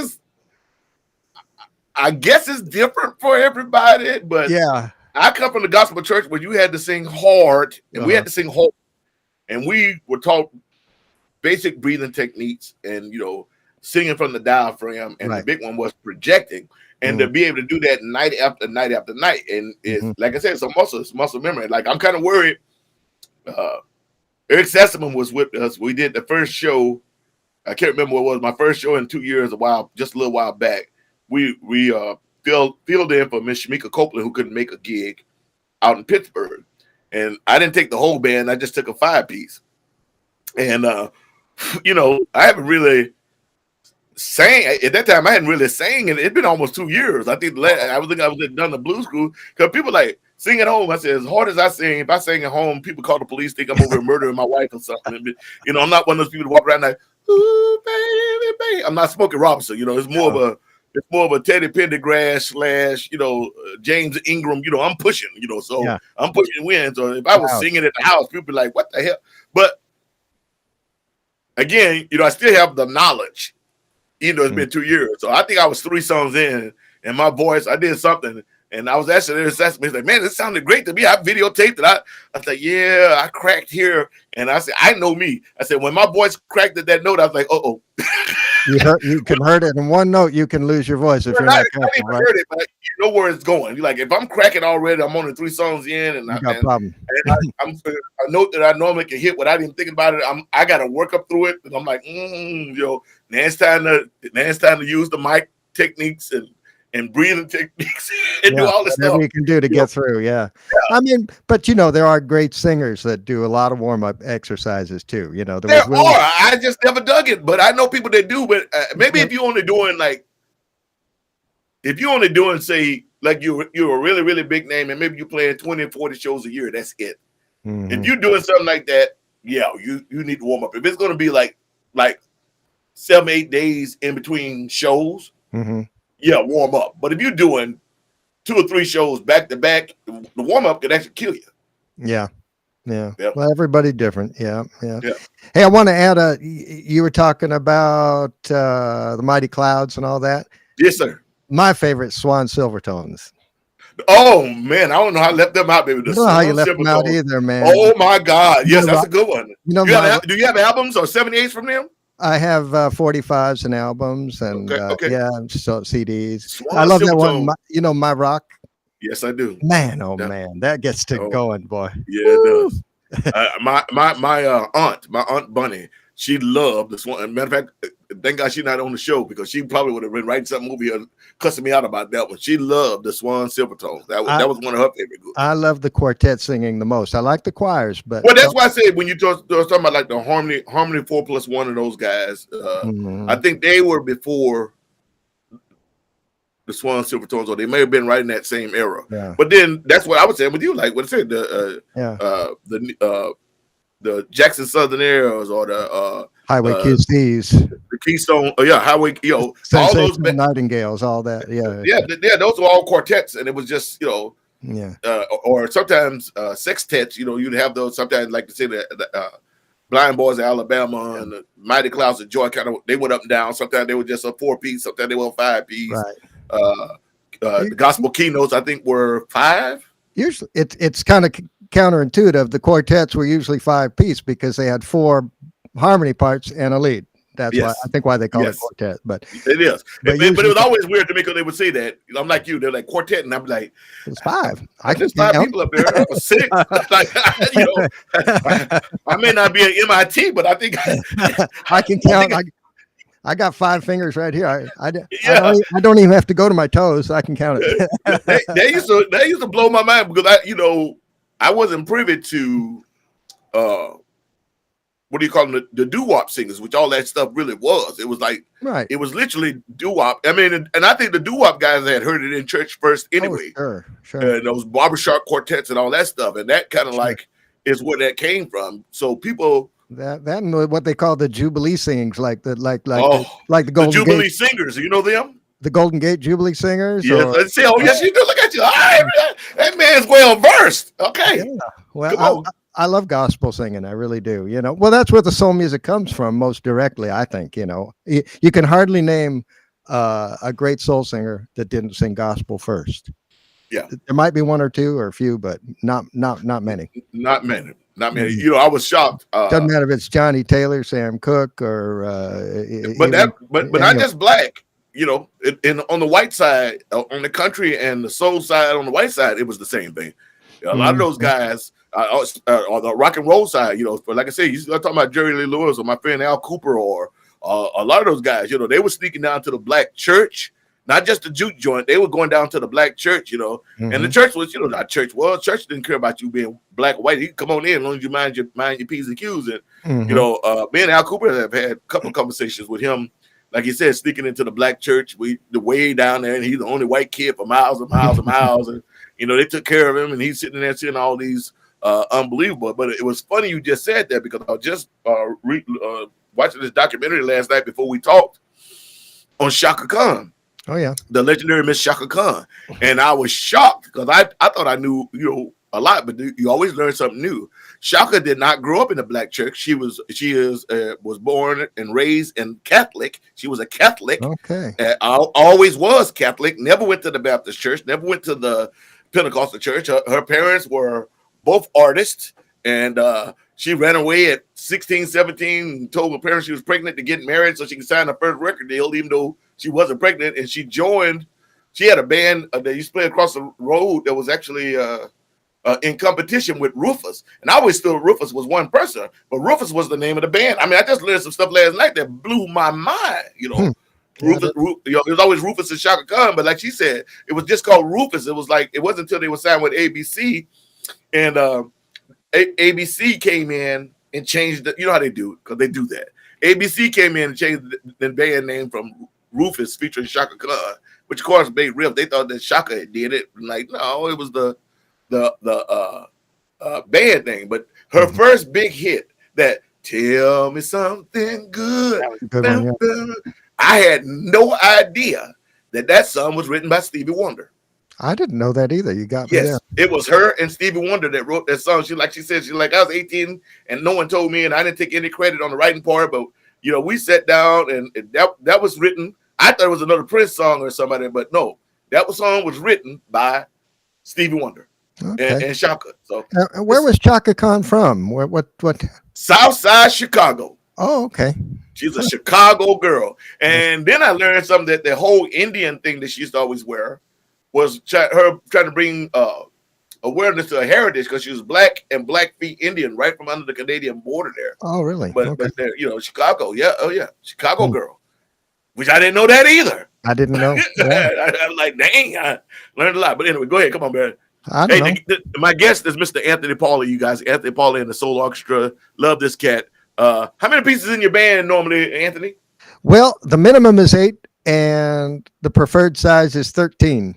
it's different for everybody, but Yeah. I come from the gospel church where you had to sing hard, and we Uh-huh. had to sing hard, and we were taught basic breathing techniques, and singing from the diaphragm, and the Right. big one was projecting, and to be able to do that night after night after night, and it's like I said, it's muscle memory. Like I'm kind of worried. Eric Sassaman was with us. We did the first show. I can't remember what it was. My first show in 2 years, just a little while back. We filled in for Miss Shamika Copeland, who couldn't make a gig out in Pittsburgh, and I didn't take the whole band. I just took a 5-piece, and I haven't really sang at that time. I hadn't really sang, and it'd been almost 2 years. I think I was done the blues crew because people like sing at home. I said, as hard as I sing, if I sing at home, people call the police, think I'm over murdering my wife or something. And, I'm not one of those people to walk around like, ooh, baby, baby. I'm not Smokey Robinson. It's more of a Teddy Pendergrass / James Ingram. I'm pushing. So I'm pushing wins. Or if I was singing at the house, people be like, what the hell? But again, I still have the knowledge. It's been 2 years. So I think I was 3 songs in, and my voice, I did something. And I was actually there assessing. He's like, man, this sounded great to me. I videotaped it. I was like, yeah, I cracked here. And I said, I know me. I said, when my voice cracked at that note, I was like, uh-oh. You can hurt it in one note. You can lose your voice if you're not careful. I didn't heard it, but you know where it's going. You're like, if I'm cracking already, I'm only 3 songs in, and got a problem. And I'm a note that I normally can hit without even thinking about it. I got to work up through it, and I'm like, now it's time to use the mic techniques and breathing techniques and do all this stuff you can do to get through. Yeah. I mean, but there are great singers that do a lot of warm-up exercises too. There are. I just never dug it, but I know people that do. But maybe if you're only doing say like you're a really, really big name, and maybe you're playing 20 and 40 shows a year, that's it. If you're doing something like that, you need to warm up. If it's going to be like 7-8 days in between shows, warm up. But if you're doing 2 or 3 shows back to back, the warm up could actually kill you. Yeah. Well, everybody different. Yeah. Hey, I want to add you were talking about the Mighty Clouds and all that. Yes, sir. My favorite, Swan Silvertones. Oh man, I don't know how I left them out, baby. I don't know how you left them out either, man. Oh my God, yes, that's a good one. Do you have albums or 78s from them? I have 45s and albums and so CDs. Swan I love Silvertone. that one. My Rock. Yes, I do. Man, man, that gets going, boy. Yeah, it does. My aunt Bunny, she loved this one. Matter of fact, thank God she's not on the show because she probably would have been writing something over here cussing me out about that one. She loved the Swan Silvertones. That was one of her favorite groups. I love the quartet singing the most. I like the choirs, but that's why I said when you talking about like the Harmony 4+1 of those guys, I think they were before the Swan Silvertones, or they may have been right in that same era. Yeah. But then that's what I was saying with you, like what I said, the Jackson Southern Airs or the Highway QCs, the Keystone, Highway, all those Nightingales, all that, those were all quartets, and it was just or sometimes sextets. You'd have those sometimes, like to say the Blind Boys of Alabama and the Mighty Clouds of Joy. Kind of, they went up and down. Sometimes they were just a 4-piece. Sometimes they were a 5-piece. Right. The Gospel Keynotes, I think, were 5. Usually, it's kind of counterintuitive. The quartets were usually 5-piece because they had 4 harmony parts and a lead. That's why they call it quartet. But it is. But it was always weird to me because they would say that. I'm like you. They're like quartet, and I'm like, it's 5. There's 5 people up there. Or 6. Like, I may not be an MIT, but I think I can count. I got 5 fingers right here. I don't even have to go to my toes. I can count it. They used to blow my mind because I wasn't privy to what do you call them, the doo-wop singers, which all that stuff really was. It was like it was literally doo-wop. I mean, and I think the doo-wop guys had heard it in church first anyway. Oh, sure. And those barbershop quartets and all that stuff, and that kind of like is where that came from. So people. That and what they call the Jubilee singings, like the Golden Jubilee Gate singers. You know them? The Golden Gate Jubilee singers. Yes, let's see. Oh, yes, you do. Look at you. That man's well versed. Okay. Yeah. Well, I love gospel singing. I really do. You know, well, that's where the soul music comes from most directly. I think. You know, you can hardly name a great soul singer that didn't sing gospel first. Yeah. There might be one or two or a few, but not many. Not many. Not many. Mhm. You know, I was shocked. Doesn't matter if it's Johnny Taylor, Sam Cooke, or But even but not just black. You know, on the white side, on the country and the soul side, on the white side, it was the same thing. A lot of those guys, on the rock and roll side, you know, but like I said, you start talking about Jerry Lee Lewis or my friend Al Cooper, or a lot of those guys, you know, they were sneaking down to the black church, not just the juke joint. They were going down to the black church, you know, and the church was, you know, not church. Well, church didn't care about you being black or white. You can come on in as long as you mind your P's and Q's. And you know, me and Al Cooper have had a couple of conversations with him. Like he said, sneaking into the black church, the way down there, and he's the only white kid for miles and miles and miles. And you know, they took care of him, and he's sitting there seeing all these unbelievable. But it was funny you just said that, because I was just watching this documentary last night before we talked on Shaka Khan. Oh yeah, the legendary Miss Shaka Khan, and I was shocked because I thought I knew, you know, a lot, but you always learn something new. Shaka did not grow up in the black church. She was born and raised in Catholic. She was a Catholic. Okay, always was Catholic. Never went to the Baptist church. Never went to the Pentecostal church. Her parents were both artists, and she ran away at 16, 17, and told her parents she was pregnant to get married so she could sign her first record deal, even though she wasn't pregnant. And she had a band that used to play across the road that was actually in competition with Rufus. And I always thought Rufus was one person, but Rufus was the name of the band. I mean, I just learned some stuff last night that blew my mind, you know. Rufus, you know, it was always Rufus and Shaka Khan, but like she said, it was just called Rufus. It was like, it wasn't until they were signed with ABC, and ABC came in and changed you know how they do, because they do that. ABC came in and changed the band name from Rufus featuring Shaka Khan, which of course made real. They thought that Shaka did it. Like, no, it was the band name. But her first big hit, that "Tell Me Something Good," I had no idea that song was written by Stevie Wonder. I didn't know that either. You got me there. It was her and Stevie Wonder that wrote that song. She said, I was 18 and no one told me, and I didn't take any credit on the writing part, but you know, we sat down and that was written. I thought it was another Prince song or somebody, but no, that song was written by Stevie Wonder and Shaka. So where was Shaka Khan from? What? Southside Chicago. Oh, okay. She's a Chicago girl. And then I learned something, that the whole Indian thing that she used to always wear was her trying to bring awareness to her heritage, because she was black and Blackfeet Indian right from under the Canadian border there. Oh, really? But you know, Chicago, Chicago girl, which I didn't know that either. I didn't know. Yeah. I'm like, dang, I learned a lot. But anyway, go ahead, come on, man. I don't know. My guest is Mr. Anthony Paule. You guys, Anthony Paule and the Soul Orchestra. Love this cat. How many pieces in your band normally, Anthony? Well, the minimum is 8, and the preferred size is 13.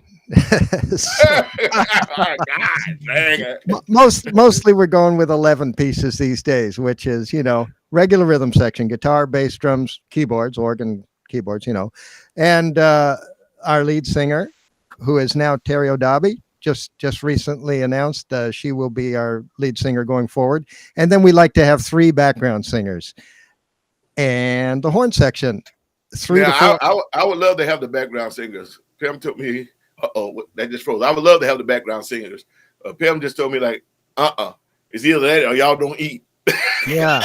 Mostly we're going with 11 pieces these days, which is, you know, regular rhythm section, guitar, bass, drums, keyboards, organ, keyboards, you know, and our lead singer, who is now Terry O'Dabi, just recently announced she will be our lead singer going forward. And then we like to have 3 background singers, and the horn section 3 to 4. I would love to have the background singers. Pam took me. That just froze. I would love to have the background singers. Pam just told me, like, it's either that or y'all don't eat. Yeah.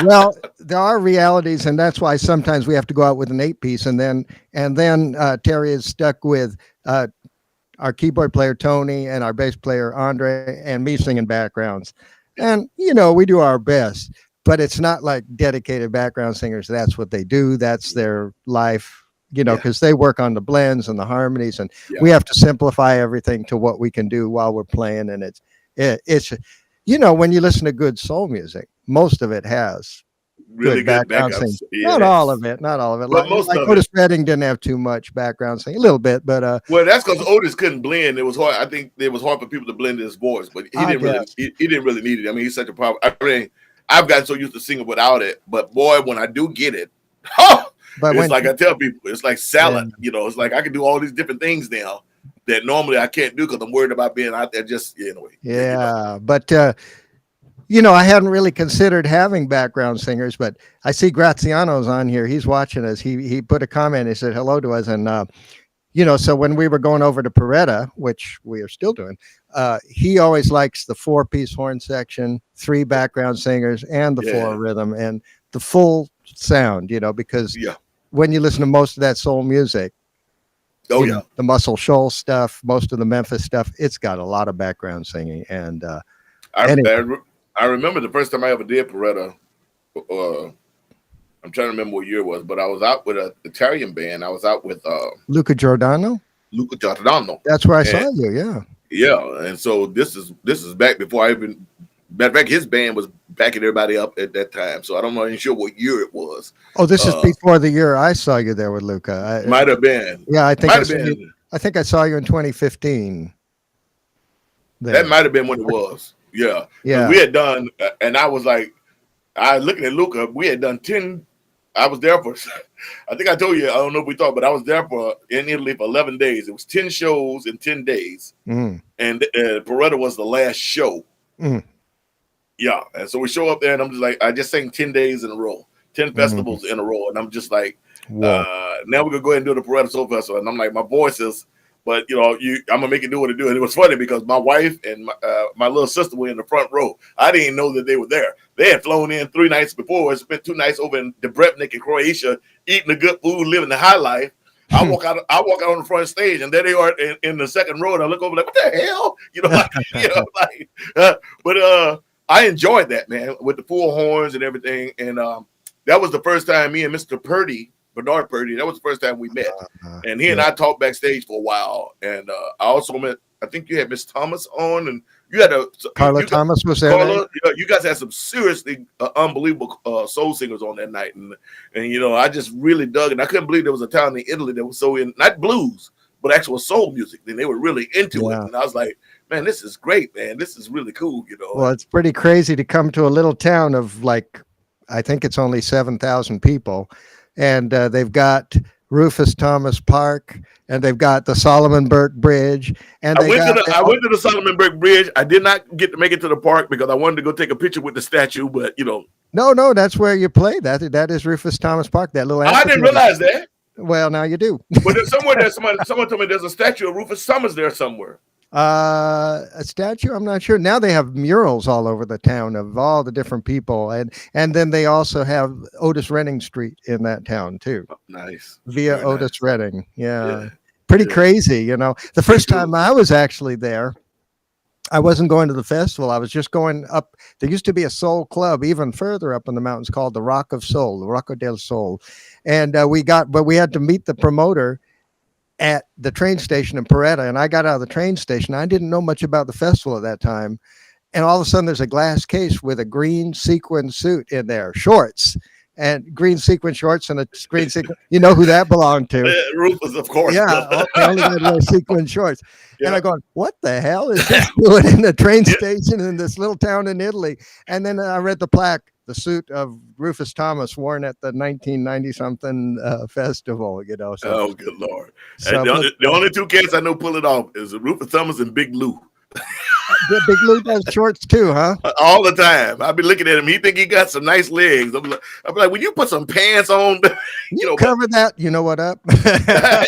Well, there are realities, and that's why sometimes we have to go out with an 8-piece, and then Terry is stuck with our keyboard player Tony and our bass player Andre and me singing backgrounds. And you know, we do our best, but it's not like dedicated background singers. That's what they do. That's their life. You know, because they work on the blends and the harmonies, and we have to simplify everything to what we can do while we're playing. And it's you know, when you listen to good soul music, most of it has really good background singing. Yes. Not all of it. But most of Otis Redding didn't have too much background singing, a little bit, but well, that's because Otis couldn't blend. It was hard. I think it was hard for people to blend his voice, but he didn't really need it. I mean, he's such a problem. I mean, I've gotten so used to singing without it, but boy, when I do get it, but it's like I tell people, it's like salad. You know, it's like I can do all these different things now that normally I can't do because I'm worried about being out there. Just anyway. Yeah, but you know, I hadn't really considered having background singers, but I see Graziano's on here. He's watching us. He put a comment. He said hello to us, and you know, so when we were going over to Peretta, which we are still doing, he always likes the 4-piece horn section, 3 background singers, and the Yeah. 4 rhythm and the full sound. You know, because Yeah. when you listen to most of that soul music, Oh you yeah. know, the Muscle Shoals stuff, most of the Memphis stuff, it's got a lot of background singing. And anyway. I remember the first time I ever did Peretta. I'm trying to remember what year it was, but I was out with an Italian band. I was out with Luca Giordano. Luca Giordano. That's where I saw And- you. Yeah. Yeah, and so this is back before I even. Matter of fact, his band was backing everybody up at that time, so I don't know even sure what year it was. Oh, this is before the year I saw you there with Luca. Might have been. Yeah, I think Might have been. I think I saw you in 2015. There. That might have been when it was. Yeah. Yeah. We had done, and I was like, I looking at Luca. We had done 10. I was there for. I think I told you. I don't know if we thought, but I was there in Italy for 11 days. It was 10 shows in 10 days, and Peretta was the last show. Yeah, and so we show up there, and I'm just like, I just sang 10 days in a row, 10 festivals in a row, and I'm just like, now we're gonna go ahead and do the Peretta Soul Festival, and I'm like, my voice is, but you know, I'm gonna make it do what it do. And it was funny because my wife and my little sister were in the front row. I didn't even know that they were there. They had flown in 3 nights before and spent 2 nights over in Debrecen in Croatia, eating the good food, living the high life. I walk out on the front stage, and there they are in the second row, and I look over like, what the hell, you know, but I enjoyed that, man, with the full horns and everything, and that was the first time me and Mr. Bernard Purdy, that was the first time we met, and he and I talked backstage for a while, and I also met, I think you had Miss Thomas on, and you had Carla Thomas was there. Carla, you guys had some seriously unbelievable soul singers on that night, and you know, I just really dug it. I couldn't believe there was a town in Italy that was so in not blues, but actual soul music. Then they were really into it, and I was like, man, this is great, man. This is really cool, you know. Well, it's pretty crazy to come to a little town of like, I think it's only 7,000 people, and they've got Rufus Thomas Park, and they've got the Solomon Burke Bridge. And I went to the Solomon Burke Bridge. I did not get to make it to the park because I wanted to go take a picture with the statue, but you know. No, that's where you play. That is Rufus Thomas Park. That little. I didn't realize that. Well, now you do. But there's somewhere there. Someone told me there's a statue of Rufus Thomas there somewhere. A statue? I'm not sure. Now they have murals all over the town of all the different people, and then they also have Otis Redding Street in that town too. Oh, nice. Via Very Otis nice. Redding. Yeah. Pretty crazy, you know. The first time I was actually there, I wasn't going to the festival. I was just going up. There used to be a soul club even further up in the mountains called the Rock of Soul, the Rocco del Sol, and we had to meet the promoter at the train station in Peretta, and I got out of the train station. I didn't know much about the festival at that time, and all of a sudden there's a glass case with a green sequin suit in there, shorts, and green sequin shorts and a green sequin. You know who that belonged to? Rufus, of course. Yeah, only got wear sequin shorts. Yeah. And I'm going, what the hell is this doing in the train station in this little town in Italy? And then I read the plaque, the suit of Rufus Thomas worn at the 1990 something festival, you know. So, oh, good Lord. So, the only 2 cats I know pull it off is Rufus Thomas and Big Lou. Big Lou does shorts too, huh? All the time. I'll be looking at him. He think he got some nice legs. I'll be like, will you put some pants on? You cover that. You know what up?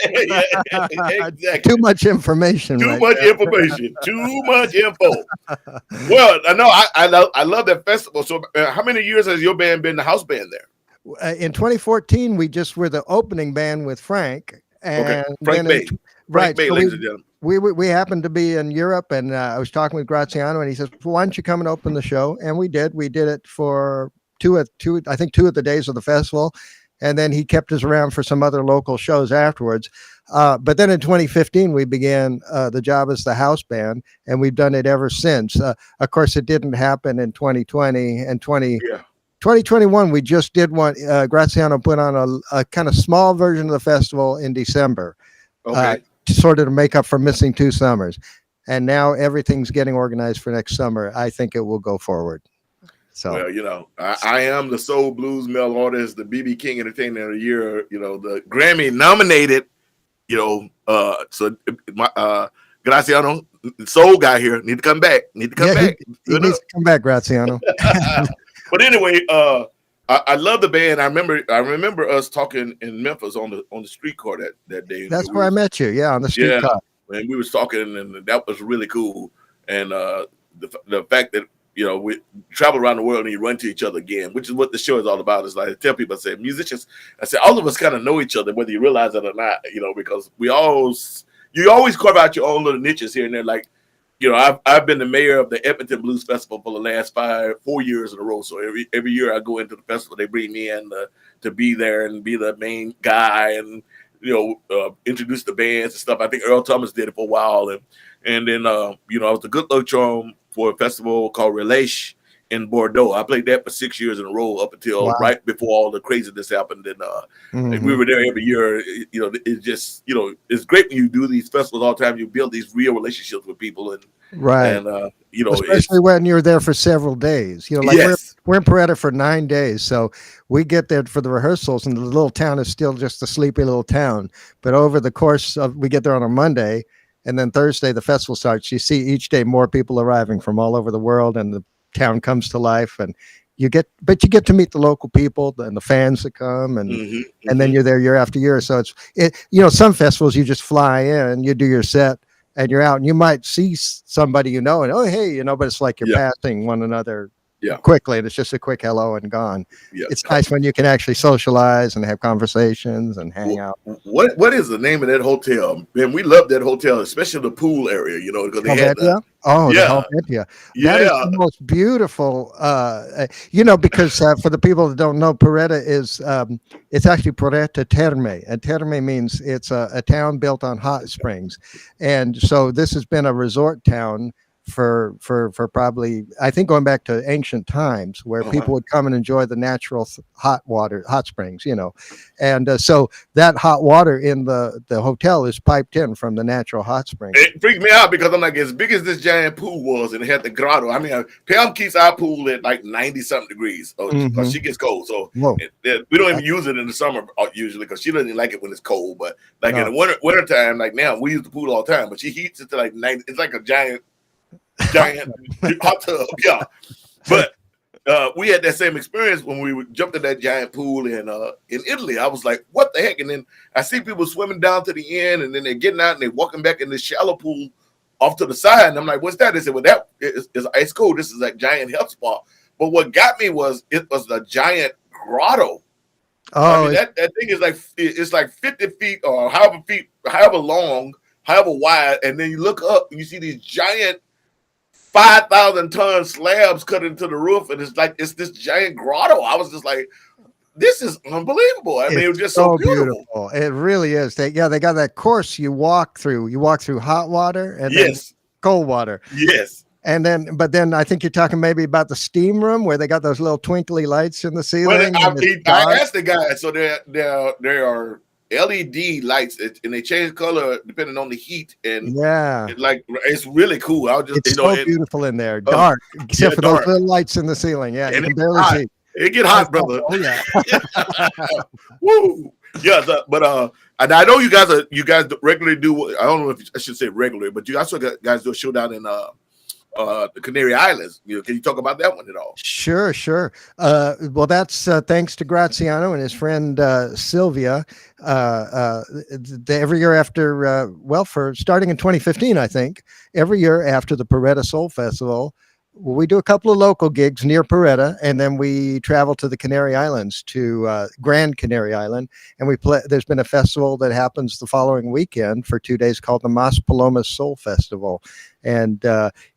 Exactly. Too much information. Too much information. Too much info. Well, I know I love that festival. So how many years has your band been the house band there? In 2014, we just were the opening band with Frank. And Frank Bay. Frank Bay, ladies and gentlemen. We happened to be in Europe, and I was talking with Graziano, and he says, well, why don't you come and open the show? And we did. We did it for two of the days of the festival, and then he kept us around for some other local shows afterwards. But then in 2015, we began the job as the house band, and we've done it ever since. Of course, it didn't happen in 2020 and 2021. We just did one. Graziano put on a kind of small version of the festival in December. Okay. Sort of to make up for missing 2 summers. And now everything's getting organized for next summer. I think it will go forward. So, well, you know, I am the soul blues male artist, the BB King Entertainer of the Year, you know, the Grammy nominated, you know, so my Graciano, soul guy here, need to come back. Need to come Yeah, back. he needs to come back, Graziano. But anyway, I love the band. I remember us talking in Memphis on the street car that day. That's where I met you. Yeah, on the street car. And we was talking, and that was really cool. And the fact that we travel around the world and you run to each other again, which is what the show is all about. Is like I tell people, I say musicians, I say all of us kind of know each other, whether you realize it or not. Because you always carve out your own little niches here and there. Like, I've been the mayor of the Edmonton Blues Festival for the last 4 years in a row. So every year I go into the festival, they bring me in to be there and be the main guy and introduce the bands and stuff. I think Earl Thomas did it for a while, and then I was the good luck charm for a festival called Relâche in Bordeaux. I played that for 6 years in a row up until right before all the craziness happened. And we were there every year. It's just it's great when you do these festivals all the time. You build these real relationships with people, and especially when you're there for several days. We're in Paretta for 9 days, so we get there for the rehearsals, and the little town is still just a sleepy little town. But over the course of, we get there on a Monday, and then Thursday the festival starts. You see each day more people arriving from all over the world, and the town comes to life, and you get to meet the local people and the fans that come, and and then you're there year after year. So some festivals you just fly in, you do your set, and you're out, and you might see somebody and oh hey, but it's like you're passing one another quickly, and it's just a quick hello and gone. It's nice when you can actually socialize and have conversations and hang out. What is the name of that hotel? Man, we love that hotel, especially the pool area, because they had the Helvetia. That is the most beautiful, because for the people that don't know, Paretta is it's actually Paretta Terme, and Terme means it's a town built on hot springs, and so this has been a resort town for probably, I think, going back to ancient times, where people would come and enjoy the natural hot springs, and so that hot water in the hotel is piped in from the natural hot springs. It freaked me out because I'm like, as big as this giant pool was, and it had the grotto. I mean, Pam keeps our pool at like 90-something degrees, because she gets cold. So we don't even use it in the summer usually, because she doesn't like it when it's cold. But like in the winter time, like now, we use the pool all the time, but she heats it to like 90. It's like a giant hot tub, But we had that same experience when we jumped in that giant pool in Italy. I was like, what the heck? And then I see people swimming down to the end, and then they're getting out and they're walking back in this shallow pool off to the side. And I'm like, what's that? They said, well, that is ice cold. This is a giant health spa. But what got me was it was a giant grotto. That thing is like 50 feet or however long, however wide. And then you look up and you see these giant 5,000-ton slabs cut into the roof, and it's this giant grotto. I was just like, this is unbelievable. I mean, it was just so beautiful. It really is. They got that course you walk through. You walk through hot water and then cold water. Yes. But then I think you're talking maybe about the steam room where they got those little twinkly lights in the ceiling. I asked the guy, so there are LED lights, and they change color depending on the heat, and it's really cool. It's so beautiful in there, dark, except for those little lights in the ceiling. Yeah, and you can barely see. It get hot, brother. Oh yeah. Woo. Yeah, but and I know you guys regularly do. I don't know if I should say regularly, but you also guys do a show down in the Canary Islands. Can you talk about that one at all? Sure. Well, that's thanks to Graziano and his friend Sylvia. Every year after, for starting in 2015, I think, every year after the Paretta Soul Festival, we do a couple of local gigs near Paretta, and then we travel to the Canary Islands, to Grand Canary Island, and we play. There's been a festival that happens the following weekend for 2 days called the Mas Palomas Soul Festival, and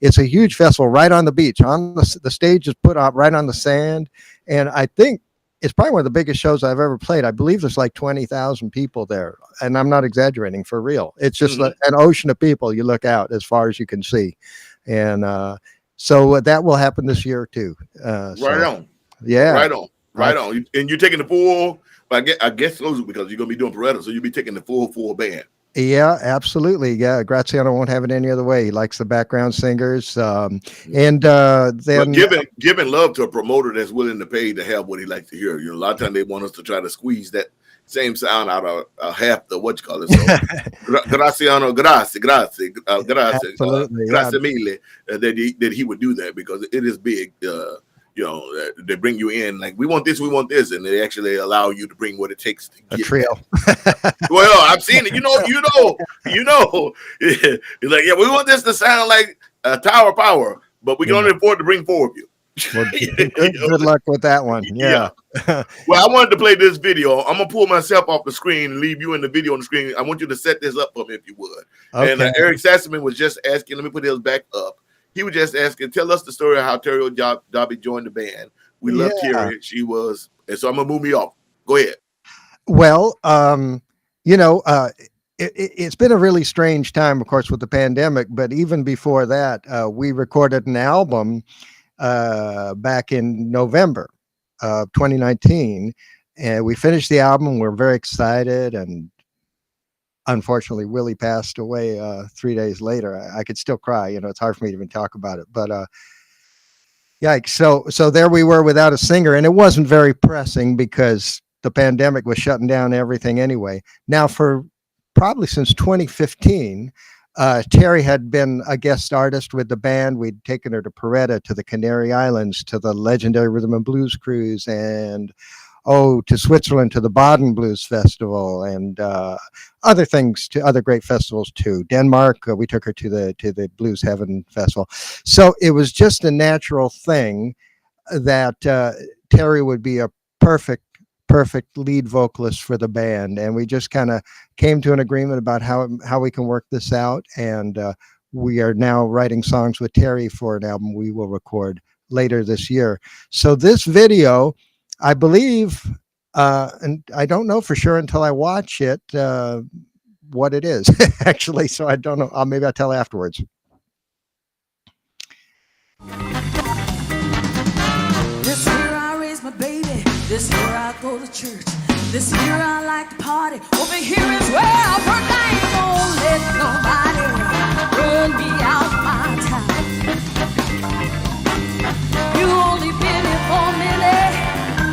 it's a huge festival right on the beach. On the stage is put up right on the sand, and I think it's probably one of the biggest shows I've ever played. I believe there's like 20,000 people there, and I'm not exaggerating, for real. It's just an ocean of people. You look out as far as you can see, and so that will happen this year too. Right on. Yeah. Right on. And you're taking the full, I guess those, because you're going to be doing Paretta, so you'll be taking the full band. Yeah, absolutely. Yeah, Graziano won't have it any other way. He likes the background singers, and then giving love to a promoter that's willing to pay to have what he likes to hear. A lot of times they want us to try to squeeze that same sound out of half the what you call it. So, Graciano, grazie, Absolutely, yeah. grazie mille. That he would do that because it is big. They bring you in like we want this, and they actually allow you to bring what it takes to A get trio. Well, I've seen it. You know. It's like, yeah, we want this to sound like Tower Power, but we can only afford to bring 4 of you. Well, good luck with that one. Yeah. Well, I wanted to play this video. I'm gonna pull myself off the screen and leave you in the video on the screen. I want you to set this up for me if you would. Okay. And Eric Sassaman was just asking. Let me put his back up. He was just asking, tell us the story of how Terry O'Darby joined the band. We love Terry. She was, and so I'm gonna move me off. Go ahead. Well, it's been a really strange time, of course, with the pandemic. But even before that, we recorded an album back in November of 2019, and we finished the album. We're very excited, and unfortunately, Willie passed away 3 days later. I could still cry. It's hard for me to even talk about it. But yikes! So there we were without a singer, and it wasn't very pressing because the pandemic was shutting down everything anyway. Now, for probably since 2015, Terry had been a guest artist with the band. We'd taken her to Paretta, to the Canary Islands, to the legendary Rhythm and Blues Cruise, and to Switzerland, to the Baden Blues Festival, and other things, to other great festivals too. Denmark, we took her to the Blues Heaven Festival. So it was just a natural thing that Terry would be a perfect lead vocalist for the band, and we just kind of came to an agreement about how we can work this out. And we are now writing songs with Terry for an album we will record later this year. So this video, I believe, and I don't know for sure until I watch it, what it is actually. So I don't know. Maybe I'll tell afterwards. This year I raise my baby. This year I go to church. This year I like to party. Over here is where I work. I ain't gonna let nobody run me out my time. You only been here for a minute.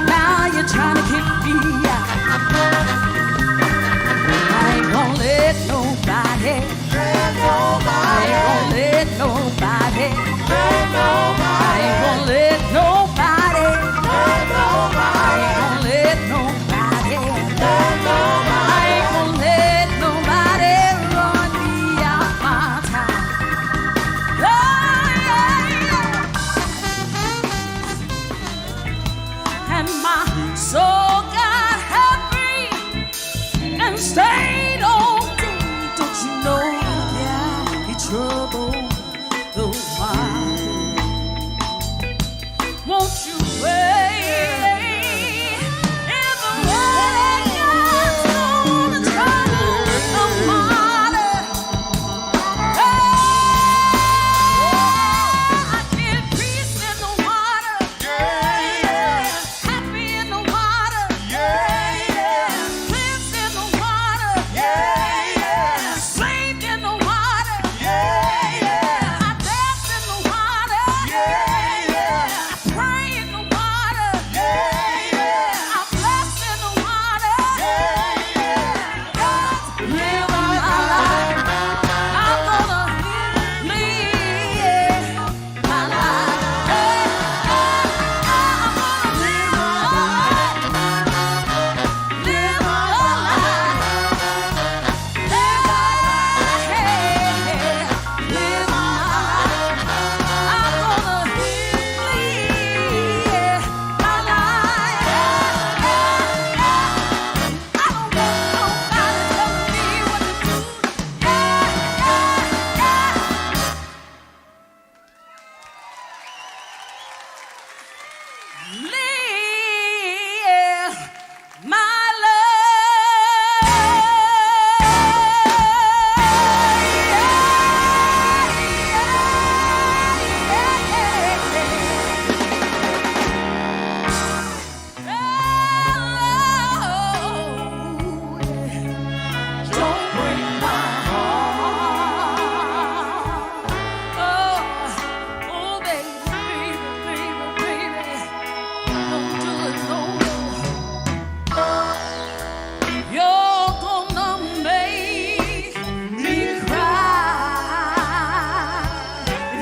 Now you're trying to kick me out. I ain't gonna let nobody. I ain't gonna let nobody. I ain't gonna let nobody. I ain't gonna let nobody. I ain't gonna let nobody run me out my time. And my soul got happy and stayed on me. Don't you know that I be trouble the while? Won't you wait? In the morning, God's gonna turn the water. I get peace in the water. Happy in the water. Bliss in the water.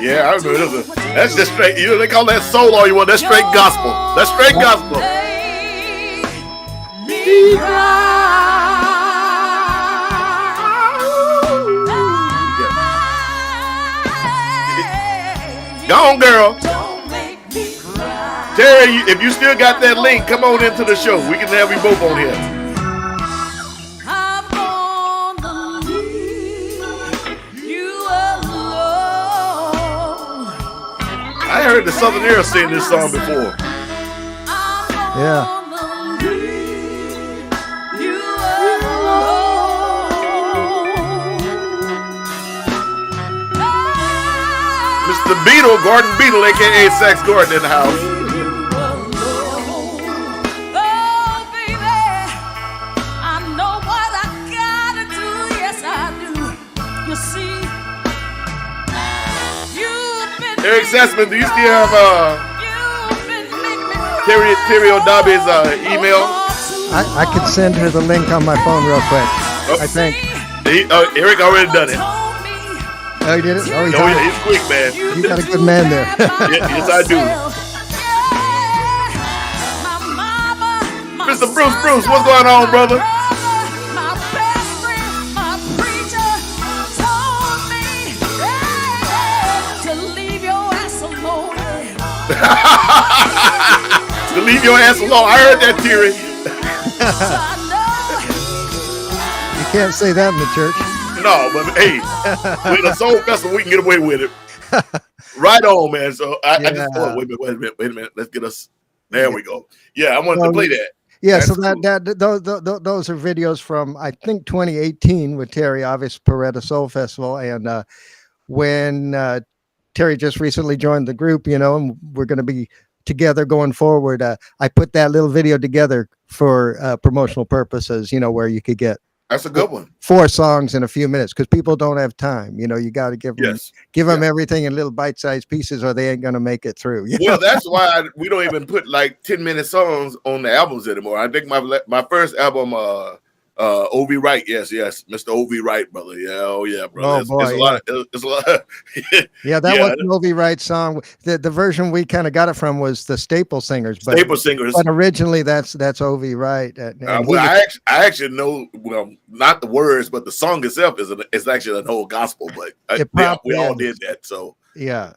Yeah, I remember this. That's just straight. You know, they call that soul all you want. That's straight gospel. That's straight gospel. Go on, girl. Terry, if you still got that link, come on into the show. We can have you both on here. I heard the Southern Air sing this song before. Yeah. Mr. Beetle, Gordon Beetle, aka Sax Gordon, in the house. Eric Sassman, do you still have Terry O'Dabi's email? I could send her the link on my phone real quick. Oh. I think. Eric already done it. Oh, he did it? Oh, yeah, he's quick, man. You got a good man there. Yes, I do. Mr. Bruce, what's going on, brother? To leave your ass alone. I heard that, Terry. You can't say that in the church. No, but hey, with a soul festival, we can get away with it. Right on, man. So I just thought, wait a minute. Let's get us. There we go. Yeah, I wanted to play that. Yeah, That's so cool. those are videos from I think 2018 with Terry, obvious Paretta Soul Festival, and when Terry just recently joined the group, you know, and we're going to be together going forward. I put that little video together for promotional purposes, you know, where you could get That's a good one. 4 songs in a few minutes because people don't have time. You know, you got to give them everything in little bite-sized pieces or they ain't going to make it through. Well, that's why we don't even put like 10-minute songs on the albums anymore. I think my first album, O.V. Wright, yes, Mr. O.V. Wright, brother. Yeah, oh yeah, brother. It's a lot. Yeah, that was an O.V. Wright song. The version we kind of got it from was the Staple Singers. But originally that's O.V. Wright. I actually know, well, not the words, but the song itself is actually an old gospel. But we all did that. So yeah.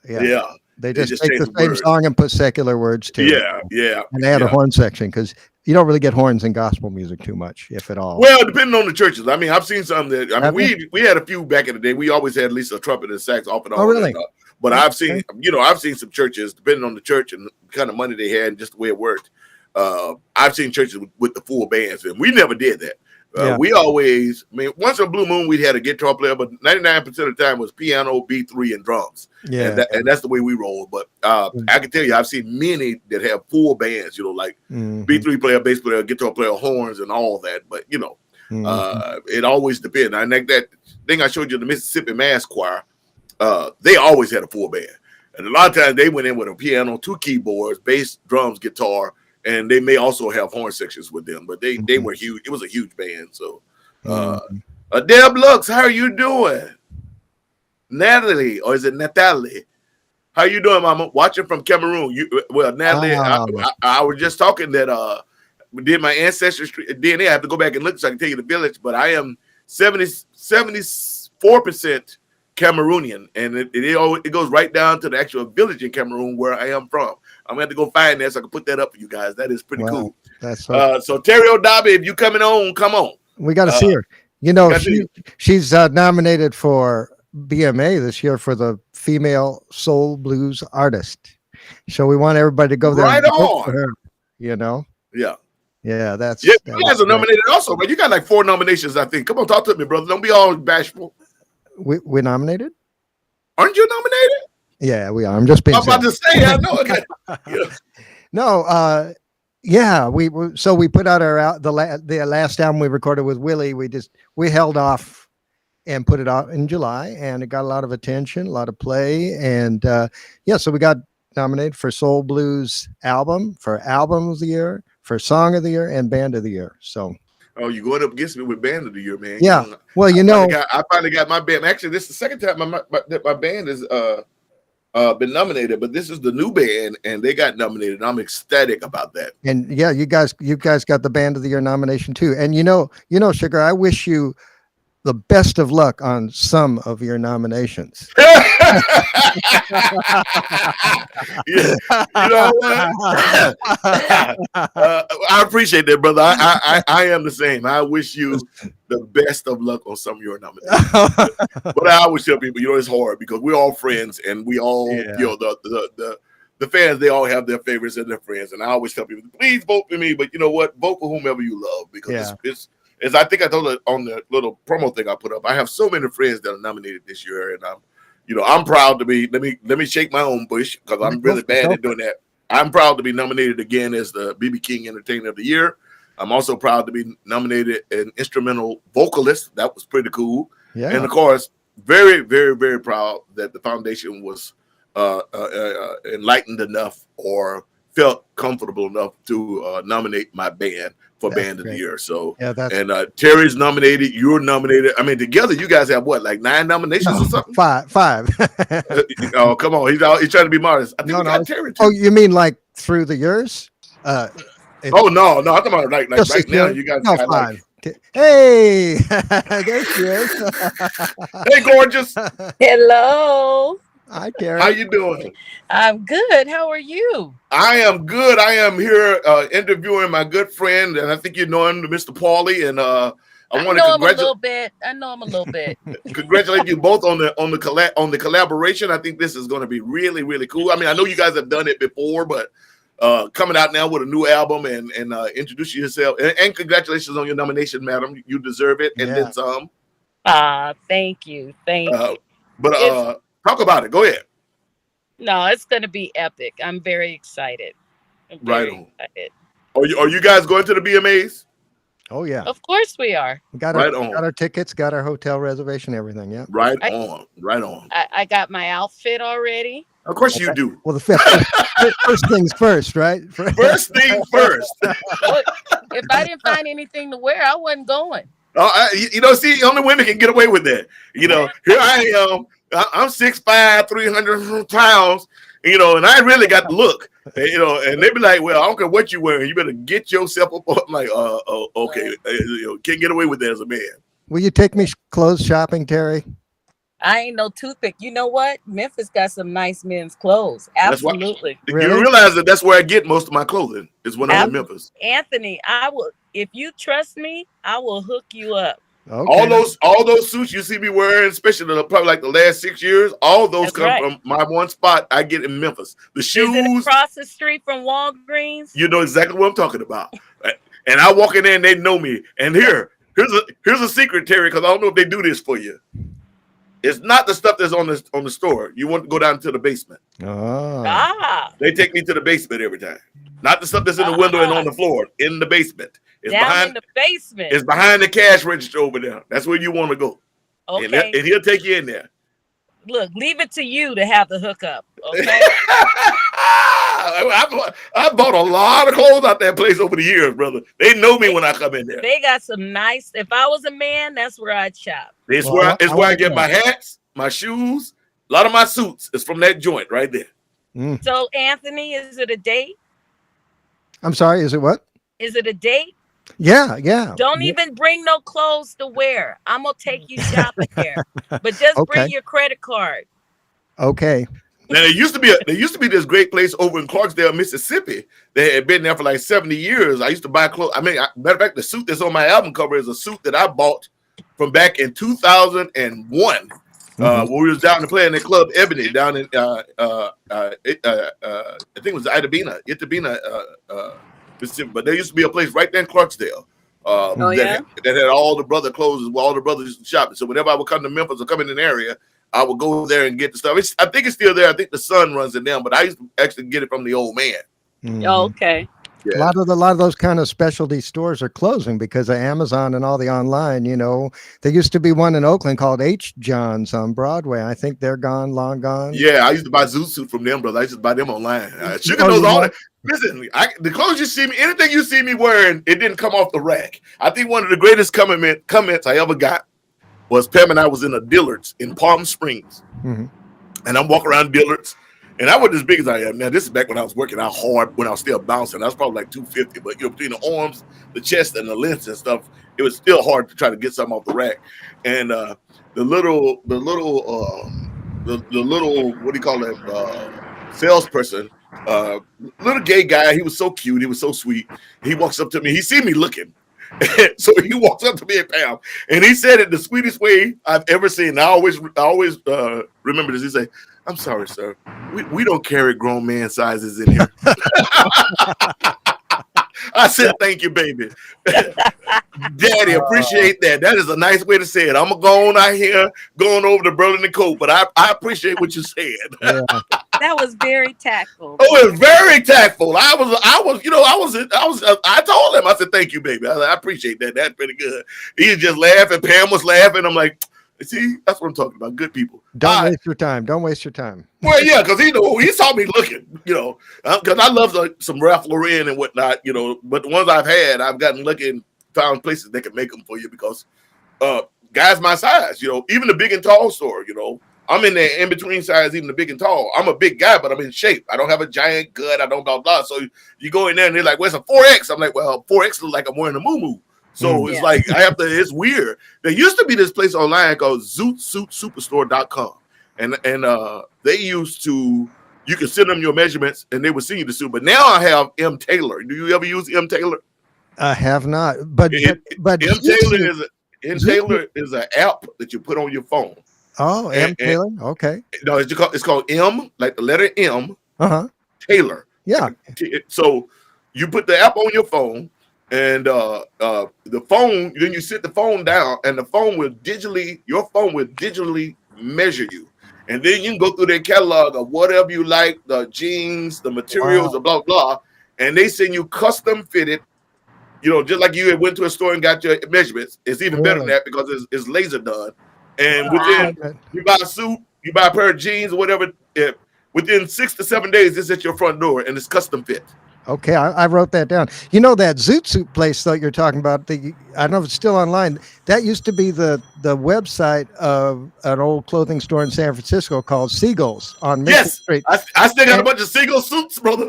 They just take the same song and put secular words to it. Yeah. And they had a horn section because you don't really get horns in gospel music too much, if at all. Well, depending on the churches. I mean, I've seen some that, I mean, we had a few back in the day. We always had at least a trumpet and sax off and on. Oh, really? But I've seen some churches, depending on the church and the kind of money they had and just the way it worked. I've seen churches with the full bands, and we never did that. We always, I mean, once in a blue moon, we had a guitar player, but 99% of the time was piano, B3, and drums. Yeah. And that's the way we roll. But I can tell you, I've seen many that have full bands, you know, like B3 player, bass player, guitar player, horns, and all that. But, you know, it always depends. I think that thing I showed you, the Mississippi Mass Choir, they always had a full band. And a lot of times they went in with a piano, 2 keyboards, bass, drums, guitar, and they may also have horn sections with them, but they were huge. It was a huge band. So, Deb Lux, how are you doing? Natalie, or is it Natalie? How you doing, Mama? Watching from Cameroon. Natalie, I was just talking that we did my ancestry DNA. I have to go back and look so I can tell you the village, but I am 74% Cameroonian, and it goes right down to the actual village in Cameroon where I am from. I'm gonna have to go find that so I can put that up for you guys. That is pretty cool. That's so Terry O'Dabi, if you coming on, come on. We got to see her. You know, she's nominated for BMA this year for the Female Soul Blues Artist. So we want everybody to go there. Right on. For her, you know. Yeah. That's you guys are nominated also, but you got like 4 nominations, I think. Come on, talk to me, brother. Don't be all bashful. We're nominated? Aren't you nominated? Yeah, we are. I'm just being. I'm about to say, I know. No, we put out the last album we recorded with Willie. We held off and put it out in July, and it got a lot of attention, a lot of play, and so we got nominated for Soul Blues album, for album of the year, for song of the year, and band of the year. So. Oh, you going up against me with band of the year, man? Yeah. Well, I finally got my band. Actually, this is the second time my band is been nominated, but this is the new band, and they got nominated. I'm ecstatic about that. And yeah, you guys got the Band of the Year nomination too. And you know, Sugar, I wish you the best of luck on some of your nominations. Yeah, you know what? I appreciate that, brother. I am the same. I wish you the best of luck on some of your nominations. But I always tell people, it's hard because we're all friends, and we all, the fans, they all have their favorites and their friends. And I always tell people, please vote for me. But you know what? Vote for whomever you love, because it's as I think I told it on the little promo thing I put up. I have so many friends that are nominated this year, and I'm proud to be. Let me shake my own bush, because I'm really bad at doing that. I'm proud to be nominated again as the BB King Entertainer of the Year. I'm also proud to be nominated an instrumental vocalist. That was pretty cool. Yeah. And of course, very, very, very proud that the foundation was enlightened enough or felt comfortable enough to nominate my band for Band of the Year. So Terry's nominated, you're nominated. I mean, together you guys have what, like 9 nominations or something? Five. Oh, come on. He's trying to be modest. I think we got Terry too. Oh, you mean like through the years? No. I'm talking about like right now. You guys got 5. Hey, there she is. Hey, gorgeous. Hello. Hi, Terry. How you doing? I'm good. How are you? I am good. I am here interviewing my good friend, and I think you know him, Mr. Paule, and I want to congratulate. I know him a little bit. Congratulate you both on the collaboration. I think this is going to be really, really cool. I mean, I know you guys have done it before, but coming out now with a new album and introducing yourself, and congratulations on your nomination, madam. You deserve it, and then some. Thank you. But talk about it. Go ahead. No, it's going to be epic. I'm very excited. Excited. Are you guys going to the BMAs? Oh yeah. Of course we are. We got our tickets, got our hotel reservation, everything. Yeah. Right on. I got my outfit already. Of course you do. Well, first things first, right? First thing first. Look, if I didn't find anything to wear, I wasn't going. See, only women can get away with that. Here I am. I'm 6'5", 300 pounds, and I really got the look, and they be like, well, I don't care what you wearing. You better get yourself up. I'm like, okay. Can't get away with that as a man. Will you take me clothes shopping, Terry? I ain't no toothpick. You know what? Memphis got some nice men's clothes. Absolutely. You realize that's where I get most of my clothing is when I'm in Memphis. Anthony, I will, if you trust me, I will hook you up. Okay. All those suits you see me wearing, especially probably like the last 6 years, all those come from my one spot I get in Memphis. The shoes. Is it across the street from Walgreens? You know exactly what I'm talking about. And I walk in there and they know me. And here's a secret, Terry, because I don't know if they do this for you. It's not the stuff that's on the store. You want to go down to the basement. They take me to the basement every time. Not the stuff that's in the window and on the floor. In the basement. It's in the basement. It's behind the cash register over there. That's where you want to go. Okay. And he'll take you in there. Look, leave it to you to have the hookup. Okay. I bought a lot of clothes out that place over the years, brother. They know me when I come in there. They got some nice. If I was a man, that's where I'd shop. It's where I get my hats, my shoes, a lot of my suits is from that joint right there. So, Anthony, is it a date? I'm sorry. Is it what? Is it a date? Yeah. Don't even bring no clothes to wear. I'm gonna take you shopping there, but just bring your credit card. Okay. Now there used to be this great place over in Clarksdale, Mississippi. They had been there for like 70 years. I used to buy clothes. I mean, matter of fact, the suit that's on my album cover is a suit that I bought from back in 2001 when we was down to play in the club Ebony down in I think it was Itabena, Mississippi. But there used to be a place right there in Clarksdale that had all the brother clothes, where all the brothers used to shop. So whenever I would come to Memphis or come in an area, I would go there and get the stuff. I think it's still there. I think the son runs it down, but I used to actually get it from the old man. Oh, okay. Yeah. A lot of those kind of specialty stores are closing because of Amazon and all the online. There used to be one in Oakland called H. John's on Broadway. I think they're gone, long gone. Yeah, I used to buy Zoot Suit from them, brother. I used to buy them online. Sugar knows all that. Listen, the clothes you see me, anything you see me wearing, it didn't come off the rack. I think one of the greatest comments I ever got was Pam and I was in a Dillard's in Palm Springs, and I'm walking around Dillard's, And I wasn't as big as I am now. This is back when I was working out hard, when I was still bouncing. I was probably like 250, but between the arms, the chest, and the lengths and stuff, it was still hard to try to get something off the rack. And the little, what do you call it? Salesperson, little gay guy. He was so cute. He was so sweet. He walks up to me. He see me looking. So he walks up to me and Pam, and he said it the sweetest way I've ever seen. I always remember this. He say, "I'm sorry, sir. We don't carry grown man sizes in here." I said, "Thank you, baby." Daddy, appreciate that. That is a nice way to say it. I'm gonna go on out here, going over to Berlin and Coat, but I appreciate what you said. Yeah. That was very tactful. Oh, it was very tactful. I told him, I said, "Thank you, baby. I appreciate that. That's pretty good." He was just laughing. Pam was laughing. I'm like, see, that's what I'm talking about. Good people. Don't waste your time. Don't waste your time. Well, yeah, because he saw me looking, because I love some Ralph Lauren and whatnot, but the ones I've had, I've gotten lucky and found places that can make them for you because guys my size, even the big and tall store, I'm in there in between size, even the big and tall. I'm a big guy, but I'm in shape. I don't have a giant gut. I don't blah, blah. So you go in there and they're like, "Where's a 4X?" I'm like, "Well, 4X looks like I'm wearing a muumuuu." So it's like, it's weird. There used to be this place online called zootsuitsuperstore.com. And they used to, you could send them your measurements and they would send you the suit. But now I have M. Taylor. Do you ever use M. Taylor? I have not. But M. Taylor is an app that you put on your phone. Oh, M. Taylor. Okay. No, it's called M, like the letter M. Taylor. Yeah. So you put the app on your phone, and the phone, then you sit the phone down, and your phone will digitally measure you, and then you can go through their catalog of whatever you like, the jeans, the materials, the blah blah, and they send you custom fitted. Just like you went to a store and got your measurements. It's even better than that because it's laser done. And within, you buy a suit, you buy a pair of jeans or whatever, within 6 to 7 days, it's at your front door and it's custom fit. Okay, I wrote that down. That Zoot Suit place that you're talking about, I don't know if it's still online. That used to be the website of an old clothing store in San Francisco called Seagulls on Mission Street. I still got a bunch of Seagull suits, brother.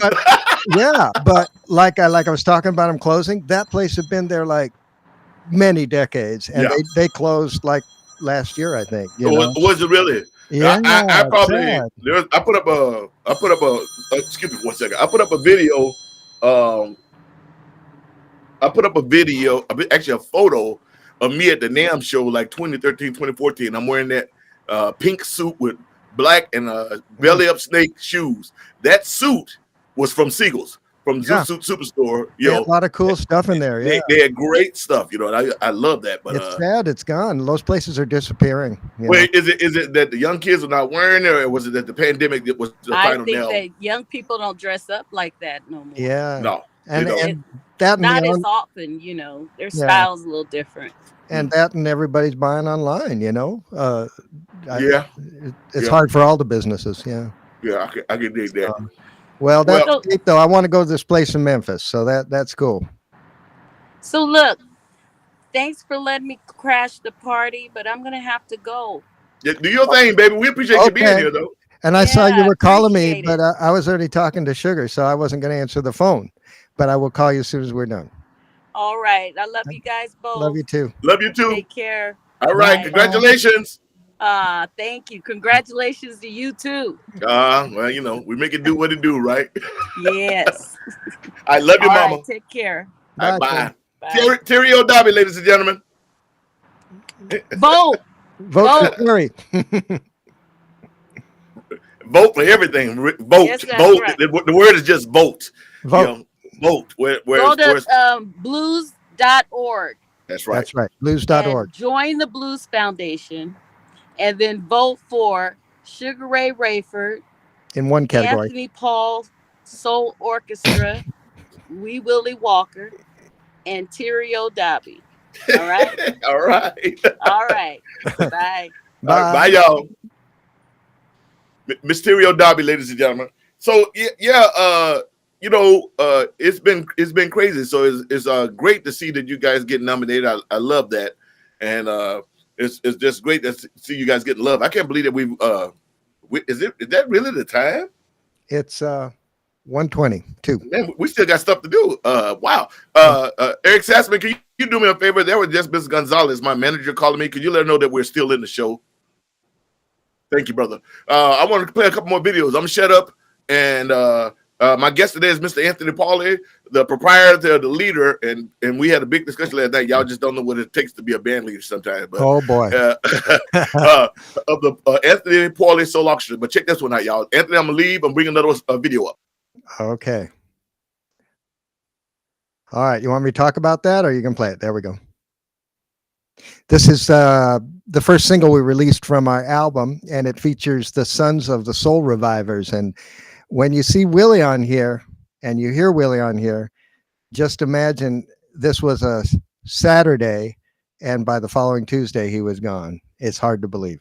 But like I was talking about them closing, that place had been there like many decades, and they closed like last year, I think. Was it really? Yeah, I put up a excuse me 1 second. I put up a video. Actually a photo of me at the NAMM show like 2013, 2014. I'm wearing that pink suit with black and belly up snake shoes. That suit was from Seagulls, from Zoot Suit Superstore. A lot of cool stuff in there. Yeah, they had great stuff. And I love that. But it's sad it's gone. Those places are disappearing. Wait, is it that the young kids are not wearing it, or was it that the pandemic that was the final nail? I think that young people don't dress up like that no more. Yeah, no, and that not as often. Their style's a little different. And that, and everybody's buying online. It's Yeah. hard for all the businesses. Yeah. Yeah, I can dig that. Well, that's great, though. I want to go to this place in Memphis, so that's cool. So look, thanks for letting me crash the party, but I'm gonna have to go. Yeah, do your thing, baby. We appreciate you being here, though. And I saw you were calling me, appreciate but I was already talking to Sugar, so I wasn't going to answer the phone. But I will call you as soon as we're done. All right, I love you guys both. Love you too. Love you too. Take care. All right, Bye. congratulations. Thank you. Congratulations to you too. Well, we make it do what it do, right? Yes. I love you, All mama. right, take care. Bye. Bye. Terry O'Dobby, ladies and gentlemen. Vote. Vote for Terry. Vote for everything. Vote. Yes, that's vote. right. The word is just vote. Vote. Vote. Go to blues.org. That's right. That's right. Blues.org. Join the Blues Foundation and then vote for Sugaray Rayford, In one category. Anthony Paule Soul Orchestra, Wee Willie Walker, and Terry O'Dobby. All right? All right. All right. Bye. Bye, y'all. Miss Terry O'Dobby, ladies and gentlemen. So it's been crazy. So it's great to see that you guys get nominated. I love that, and it's just great to see you guys getting love. I can't believe that is that really the time? It's 1:22. Man, we still got stuff to do. Wow. Eric Sassman, can you do me a favor? That was just Miss Gonzalez, my manager, calling me. Could you let her know that we're still in the show? Thank you, brother. I want to play a couple more videos. I'm going to shut up. And my guest today is Mr. Anthony Paule, the proprietor, the leader. And we had a big discussion last night. Y'all just don't know what it takes to be a band leader sometimes. But, Oh, boy. of the Anthony Paule Soul Orchestra. But check this one out, y'all. Anthony, I'm going to leave. I'm bringing another video up. Okay. All right. You want me to talk about that or you can play it? There we go. This is the first single we released from our album, and it features the Sons of the Soul Revivers. And when you see Willie on here and you hear Willie on here, just imagine this was a Saturday, and by the following Tuesday, he was gone. It's hard to believe.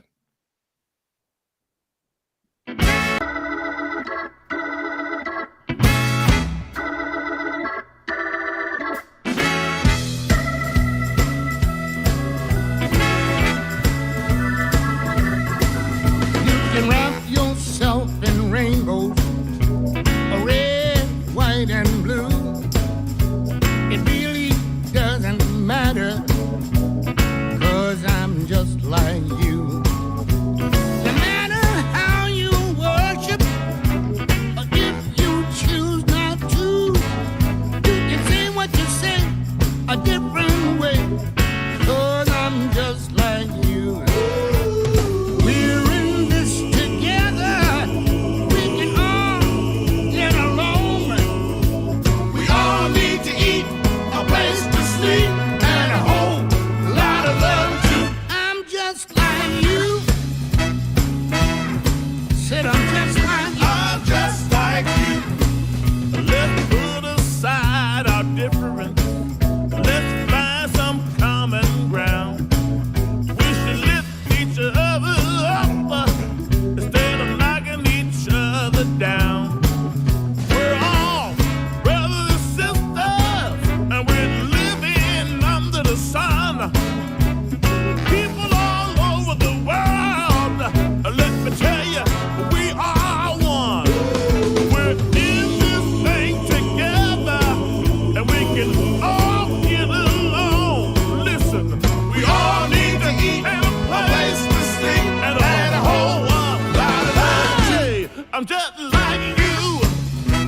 I'm just like you.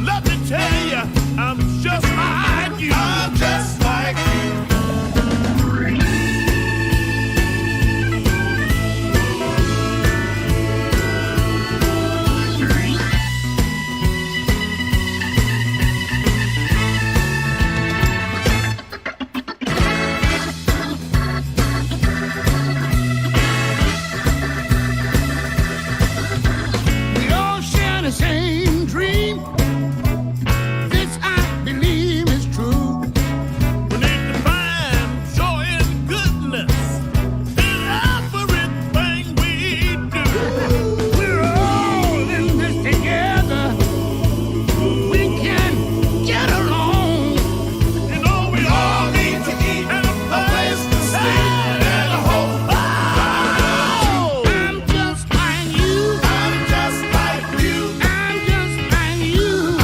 Let me tell you, I'm just like you. I'm just like you. Same dream. This I believe is true. We need to find joy and goodness in everything we do. We're all in this together. We can get along. You know we all need to eat and a place to sleep and a home. I'm just like you. I'm just like you. I'm just like you.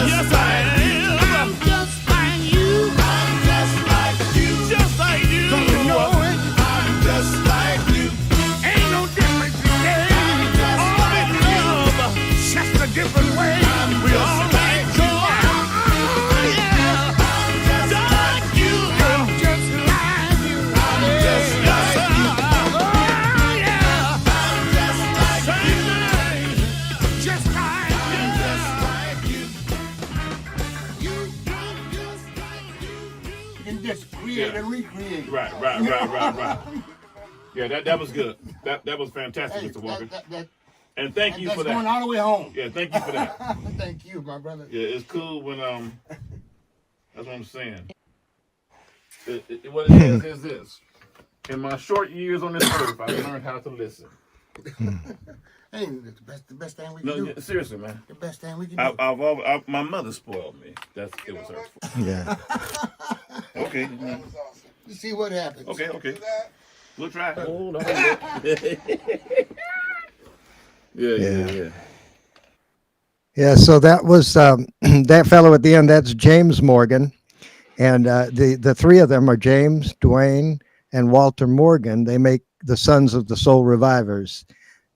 Yes, I am. I'm just like you. I'm just like you. Just like you. Don't you know it? I'm just like you. Ain't no difference today. All in love, just a different way. We all like joy. Yeah. Just like you. I'm just like you. Just like you. Oh, yeah. Just like you. Just like Just like you. you. And just create and recreate. Right. Yeah, that was good. That was fantastic, Hey, Mr. Walker. that- And thank you that's for going that. all the way home. Yeah, thank you for that. Thank you, my brother. Yeah, it's cool when that's what I'm saying. What it is this. In my short years on this earth, I learned how to listen. Hey, the best thing we can No, do. yeah, seriously, man. The best thing we can do. My mother spoiled me. It was her fault. Yeah. Okay. You see what happens. Okay. We'll try. Hold on. Yeah. Yeah, so that was that fellow at the end. That's James Morgan, and the three of them are James, Dwayne, and Walter Morgan. They make the Sons of the Soul Revivers,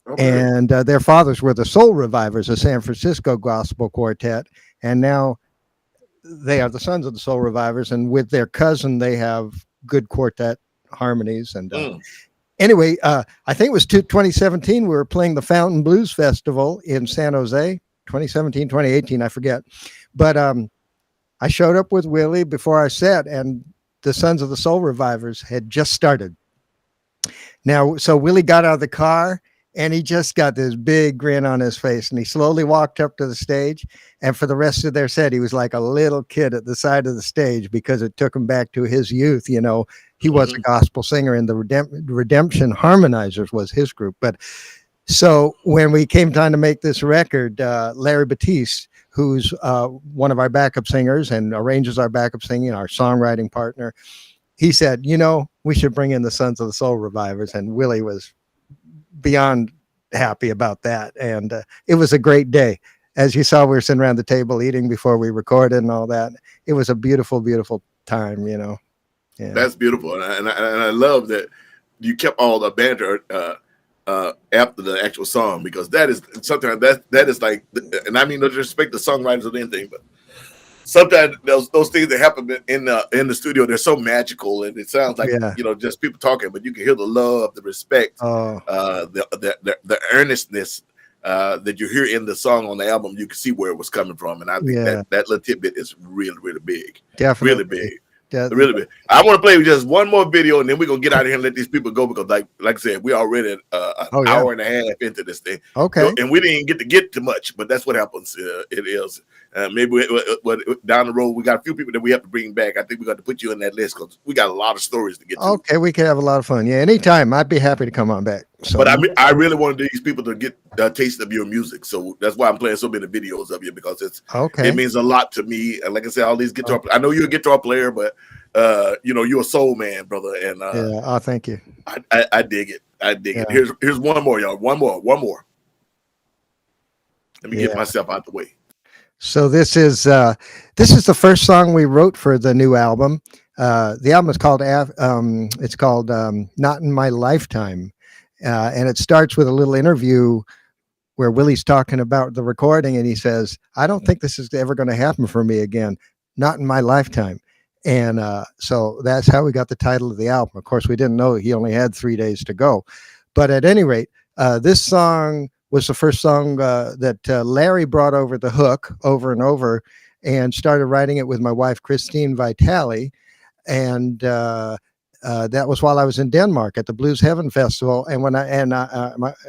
Okay. and their fathers were the Soul Revivers, a San Francisco gospel quartet, and now they are the Sons of the Soul Revivers, and with their cousin, they have good quartet harmonies. And anyway, I think it was 2017. We were playing the Fountain Blues Festival in San Jose. 2017, 2018, I forget. But I showed up with Willie before our set, and the Sons of the Soul Revivers had just started. Now, so Willie got out of the car, and he just got this big grin on his face, and he slowly walked up to the stage. And for the rest of their set, he was like a little kid at the side of the stage because it took him back to his youth. You know, he was a gospel singer, and the Redemption Harmonizers was his group. But so when we came time to make this record, Larry Batiste, who's one of our backup singers and arranges our backup singing, our songwriting partner, he said, you know, we should bring in the Sons of the Soul Revivers. And Willie was beyond happy about that. And it was a great day. As you saw, we were sitting around the table eating before we recorded and all that. It was a beautiful, beautiful time, you know. Yeah. That's beautiful. And I love that you kept all the banter after the actual song, because that is sometimes that is like, and I mean no disrespect to songwriters or anything, but sometimes those things that happen in the studio, they're so magical, and it sounds like you know, just people talking, but you can hear the love, the respect, the earnestness that you hear in the song on the album. You can see where it was coming from, and I think that little tidbit is really, really big. Definitely. Really big. Really big. I want to play just one more video, and then we're gonna get out of here and let these people go, because like I said, we already an hour and a half into this thing. Okay. And we didn't get to much, but that's what happens. It is maybe down the road we got a few people that we have to bring back. I think we got to put you in that list because we got a lot of stories to get to. Okay, we can have a lot of fun. Yeah, anytime. I'd be happy to come on back. So, but I really wanted these people to get a taste of your music, so that's why I'm playing so many videos of you, because it means a lot to me. And like I said, all these guitar. I know you're a guitar player, but you know, you're a soul man, brother. And thank you. I dig it. I dig it. Here's one more, y'all. One more. Let me get myself out the way. So this is the first song we wrote for the new album. The album is called Not in My Lifetime. And it starts with a little interview where Willie's talking about the recording, and he says, I don't think this is ever going to happen for me again. Not in my lifetime. And so that's how we got the title of the album. Of course, we didn't know he only had 3 days to go. But at any rate, this song was the first song that Larry brought over the hook over and over, and started writing it with my wife, Christine Vitale. And that was while I was in Denmark at the Blues Heaven Festival. And when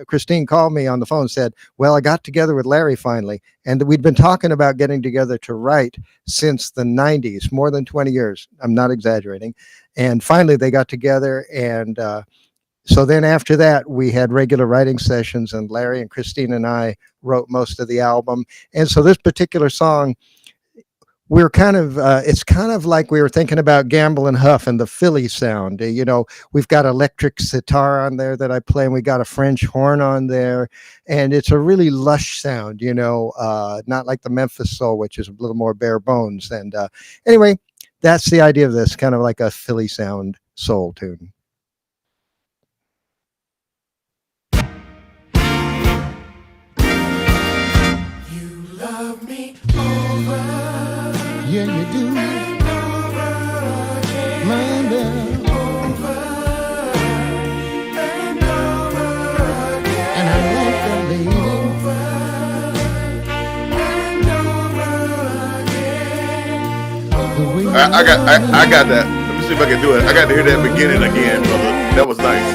Christine called me on the phone and said, well, I got together with Larry finally. And we'd been talking about getting together to write since the 90s, more than 20 years. I'm not exaggerating. And finally they got together. And so then after that, we had regular writing sessions, and Larry and Christine and I wrote most of the album. And so this particular song, we're kind of, it's kind of like we were thinking about Gamble and Huff and the Philly sound. You know, we've got electric sitar on there that I play, and we got a French horn on there. And it's a really lush sound, you know, not like the Memphis soul, which is a little more bare bones. And anyway, that's the idea of this, kind of like a Philly sound soul tune. You love me over. Yeah, you do. And over again. My love. Over and over again. And I like that lady. Over and over again. The way you I got that. Let me see if I can do it. I got to hear that beginning again, brother. That was nice.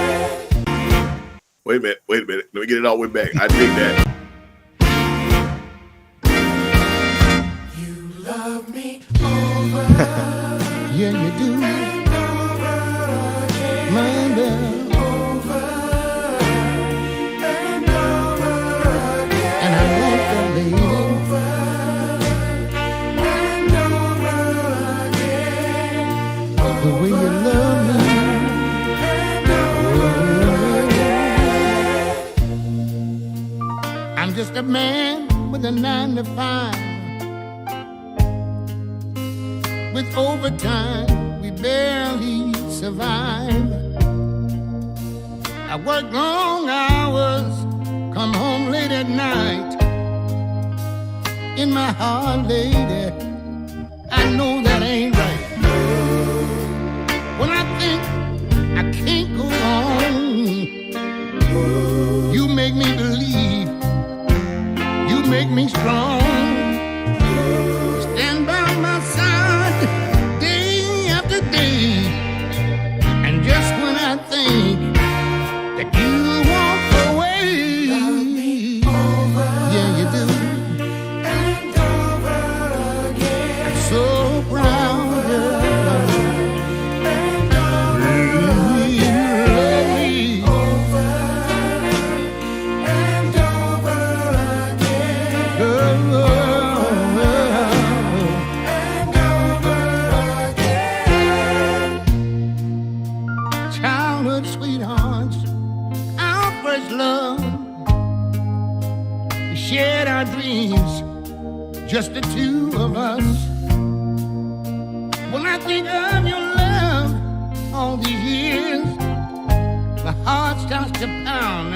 Wait a minute. Let me get it all the way back. I dig that. You love me over. Yeah, you do. And over again. My love. Over and over again. And I like that lady. Over and over again. The way you love me. And over again. I'm just a man with a 9 to 5. With overtime, we barely survive. I work long hours, come home late at night. In my heart, lady, I know that ain't right. When I think I can't go on, you make me believe, you make me strong. Stand by my side day after day. And just when I think that you walk away, yeah, you do. And over again. I'm so proud of you. And over again. Over and over again. And over again. Childhood sweethearts, our first love. We shared our dreams, just the two of us. When I think of your love, all these years, my heart starts to pound,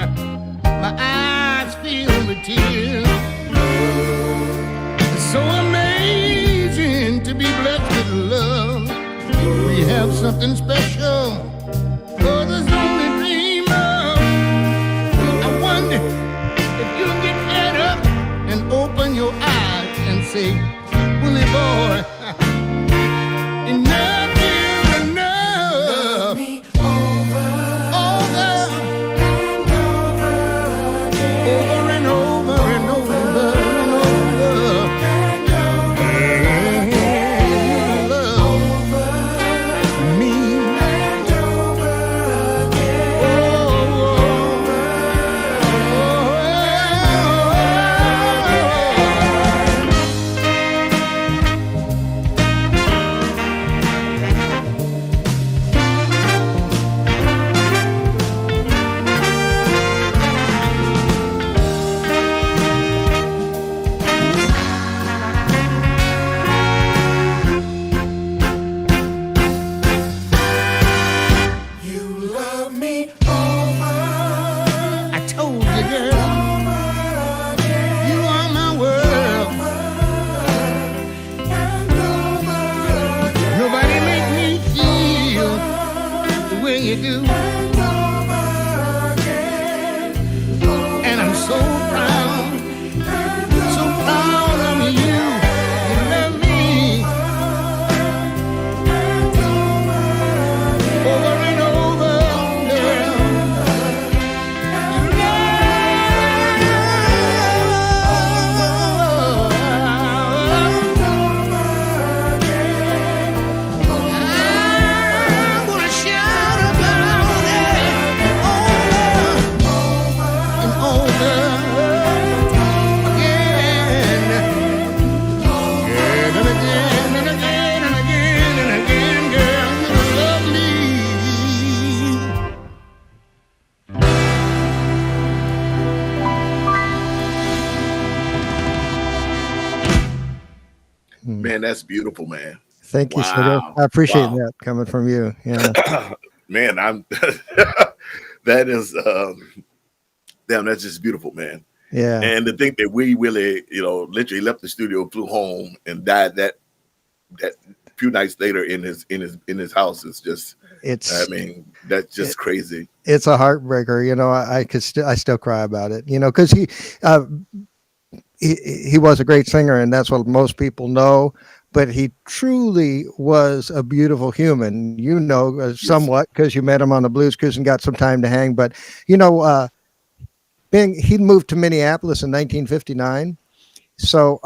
my eyes fill with tears. It's so amazing to be blessed with love. We have something special others only dream of. I wonder if you get fed up and open your eyes and say, Willie boy, enough is enough. Over and over and over and over. You do, and I'm so proud of you. You love me over and over, girl. You I'm gonna shout about it and over again, and again and again and again and again, girl, you love me. Man, that's beautiful, man. Thank you, Sugar. Wow. I appreciate Wow. that coming from you. Yeah. Man, I'm that is damn, that's just beautiful, man. Yeah. And to think that we really, literally left the studio, flew home, and died that few nights later in his house is just, It's I mean, that's just crazy. it's a heartbreaker. I still cry about it, because he was a great singer, and that's what most people know. But he truly was a beautiful human, somewhat, because you met him on the Blues Cruise and got some time to hang. But he moved to Minneapolis in 1959. So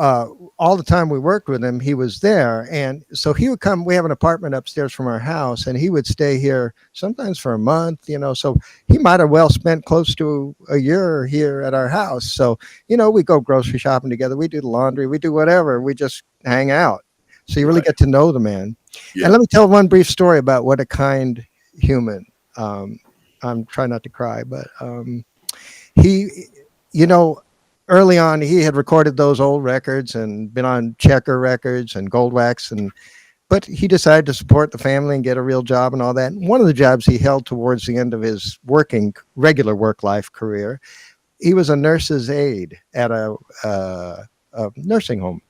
all the time we worked with him, he was there. And so he would come, we have an apartment upstairs from our house, and he would stay here sometimes for a month, so he might have well spent close to a year here at our house. So, we go grocery shopping together. We do the laundry, we do whatever. We just hang out. So you really get to know the man. Yeah. And let me tell one brief story about what a kind human. I'm trying not to cry, but he, early on, he had recorded those old records and been on Checker Records and Gold Wax, but he decided to support the family and get a real job and all that. And one of the jobs he held towards the end of his regular work life career, he was a nurse's aide at a nursing home.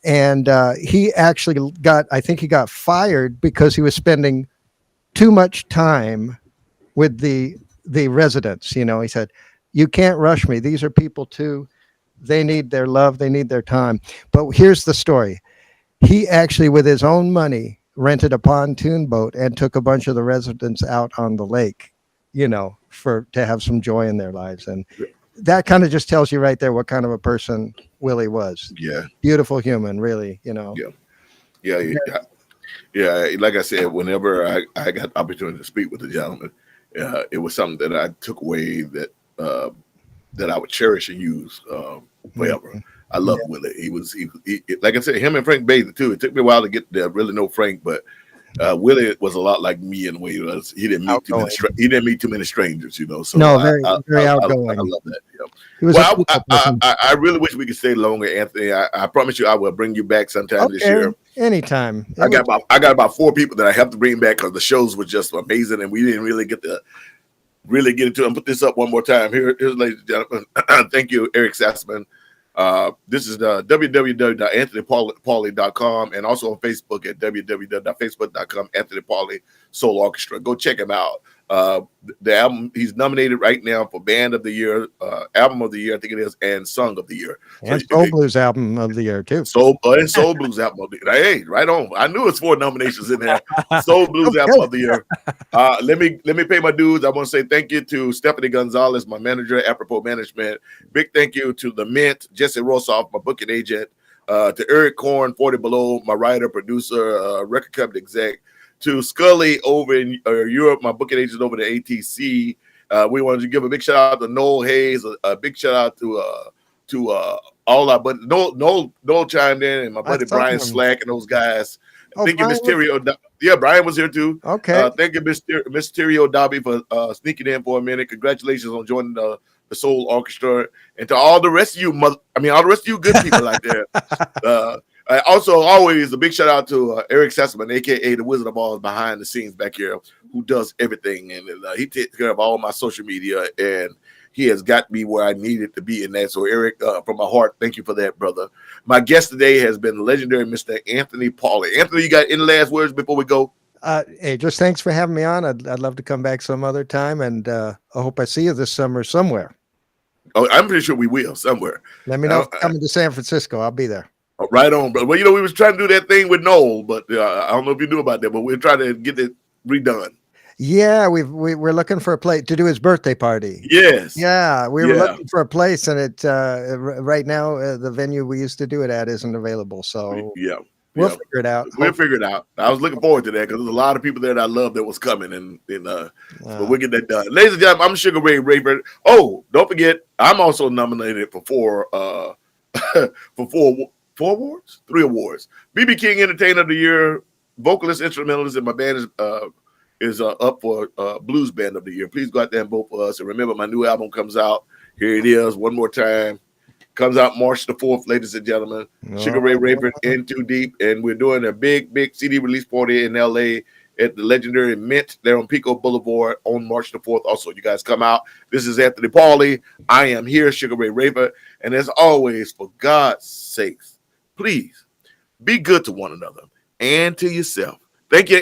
And he actually I think he got fired because he was spending too much time with the residents. He said, "You can't rush me. These are people too. They need their love. They need their time." But here's the story. He actually, with his own money, rented a pontoon boat and took a bunch of the residents out on the lake, to have some joy in their lives. And that kind of just tells you right there what kind of a person Willie was. Yeah. Beautiful human, really, Yeah. Like I said, whenever I got the opportunity to speak with the gentleman, it was something that I took away that I would cherish and use forever. Mm-hmm. I love Willie. He like I said, him and Frank Bather too. It took me a while to get to really know Frank, but Willie was a lot like me in the way he was. He didn't meet too many. He didn't meet too many strangers, So no, very outgoing. I love that. Well, I really wish we could stay longer, Anthony. I promise you, I will bring you back sometime this year. Anytime. I got about 4 people that I have to bring back because the shows were just amazing, and we didn't really get to get into them. Put this up one more time. Here's ladies and gentlemen. Thank you, Eric Sassman. This is www.anthonypaule.com and also on Facebook at www.facebook.com Anthony Paule Soul Orchestra. Go check him out. The album, he's nominated right now for Band of the Year, Album of the Year, I think it is, and Song of the Year. And Soul Blues Album of the Year too. And Soul Blues Album of the Year. Hey, right on. I knew it's 4 nominations in there. Soul Blues Album of the Year. Let me pay my dues. I want to say thank you to Stephanie Gonzalez, my manager, Apropos Management. Big thank you to the Mint, Jesse Rossoff, my booking agent, to Eric Korn, 40 Below, my writer, producer, record company exec, to Scully over in Europe, my booking agent over the ATC. We wanted to give a big shout out to Noel Hayes, a big shout out to all our buddies. Noel chimed in, and my buddy Brian Slack and those guys. Thank you, Mysterio. Yeah, Brian was here too. Okay. Thank you, Mysterio Dobby, for sneaking in for a minute. Congratulations on joining the Soul Orchestra, and to all the rest of you, all the rest of you good people out there. Also, always a big shout out to Eric Sassman, aka the Wizard of Oz, behind the scenes back here, who does everything, and he takes care of all my social media, and he has got me where I needed to be in that. So, Eric, from my heart, thank you for that, brother. My guest today has been the legendary Mr. Anthony Paule. Anthony, you got any last words before we go? Hey, just thanks for having me on. I'd love to come back some other time, and I hope I see you this summer somewhere. Oh, I'm pretty sure we will somewhere. Let me know if you're coming to San Francisco. I'll be there. Right on, bro. Well, we was trying to do that thing with Noel, but I don't know if you knew about that, but we're trying to get it redone. Yeah, we're looking for a place to do his birthday party. Yes. Yeah, we were looking for a place, and it right now the venue we used to do it at isn't available. So we'll figure it out. We'll figure it out. I was looking forward to that because there's a lot of people there that I love that was coming, and but we'll get that done. Ladies and gentlemen, I'm Sugaray Rayford. Oh, don't forget, I'm also nominated for 4 awards, 3 awards. BB King Entertainer of the Year, Vocalist, Instrumentalist, and my band is up for Blues Band of the Year. Please go out there and vote for us. And remember, my new album comes out. Here it is, one more time. Comes out March the 4th, ladies and gentlemen. Sugaray Rayford, In Too Deep. And we're doing a big CD release party in L.A. at the legendary Mint there on Pico Boulevard on March the 4th. Also, you guys come out. This is Anthony Paule. I am here, Sugaray Rayford. And as always, for God's sakes, please be good to one another and to yourself. Thank you.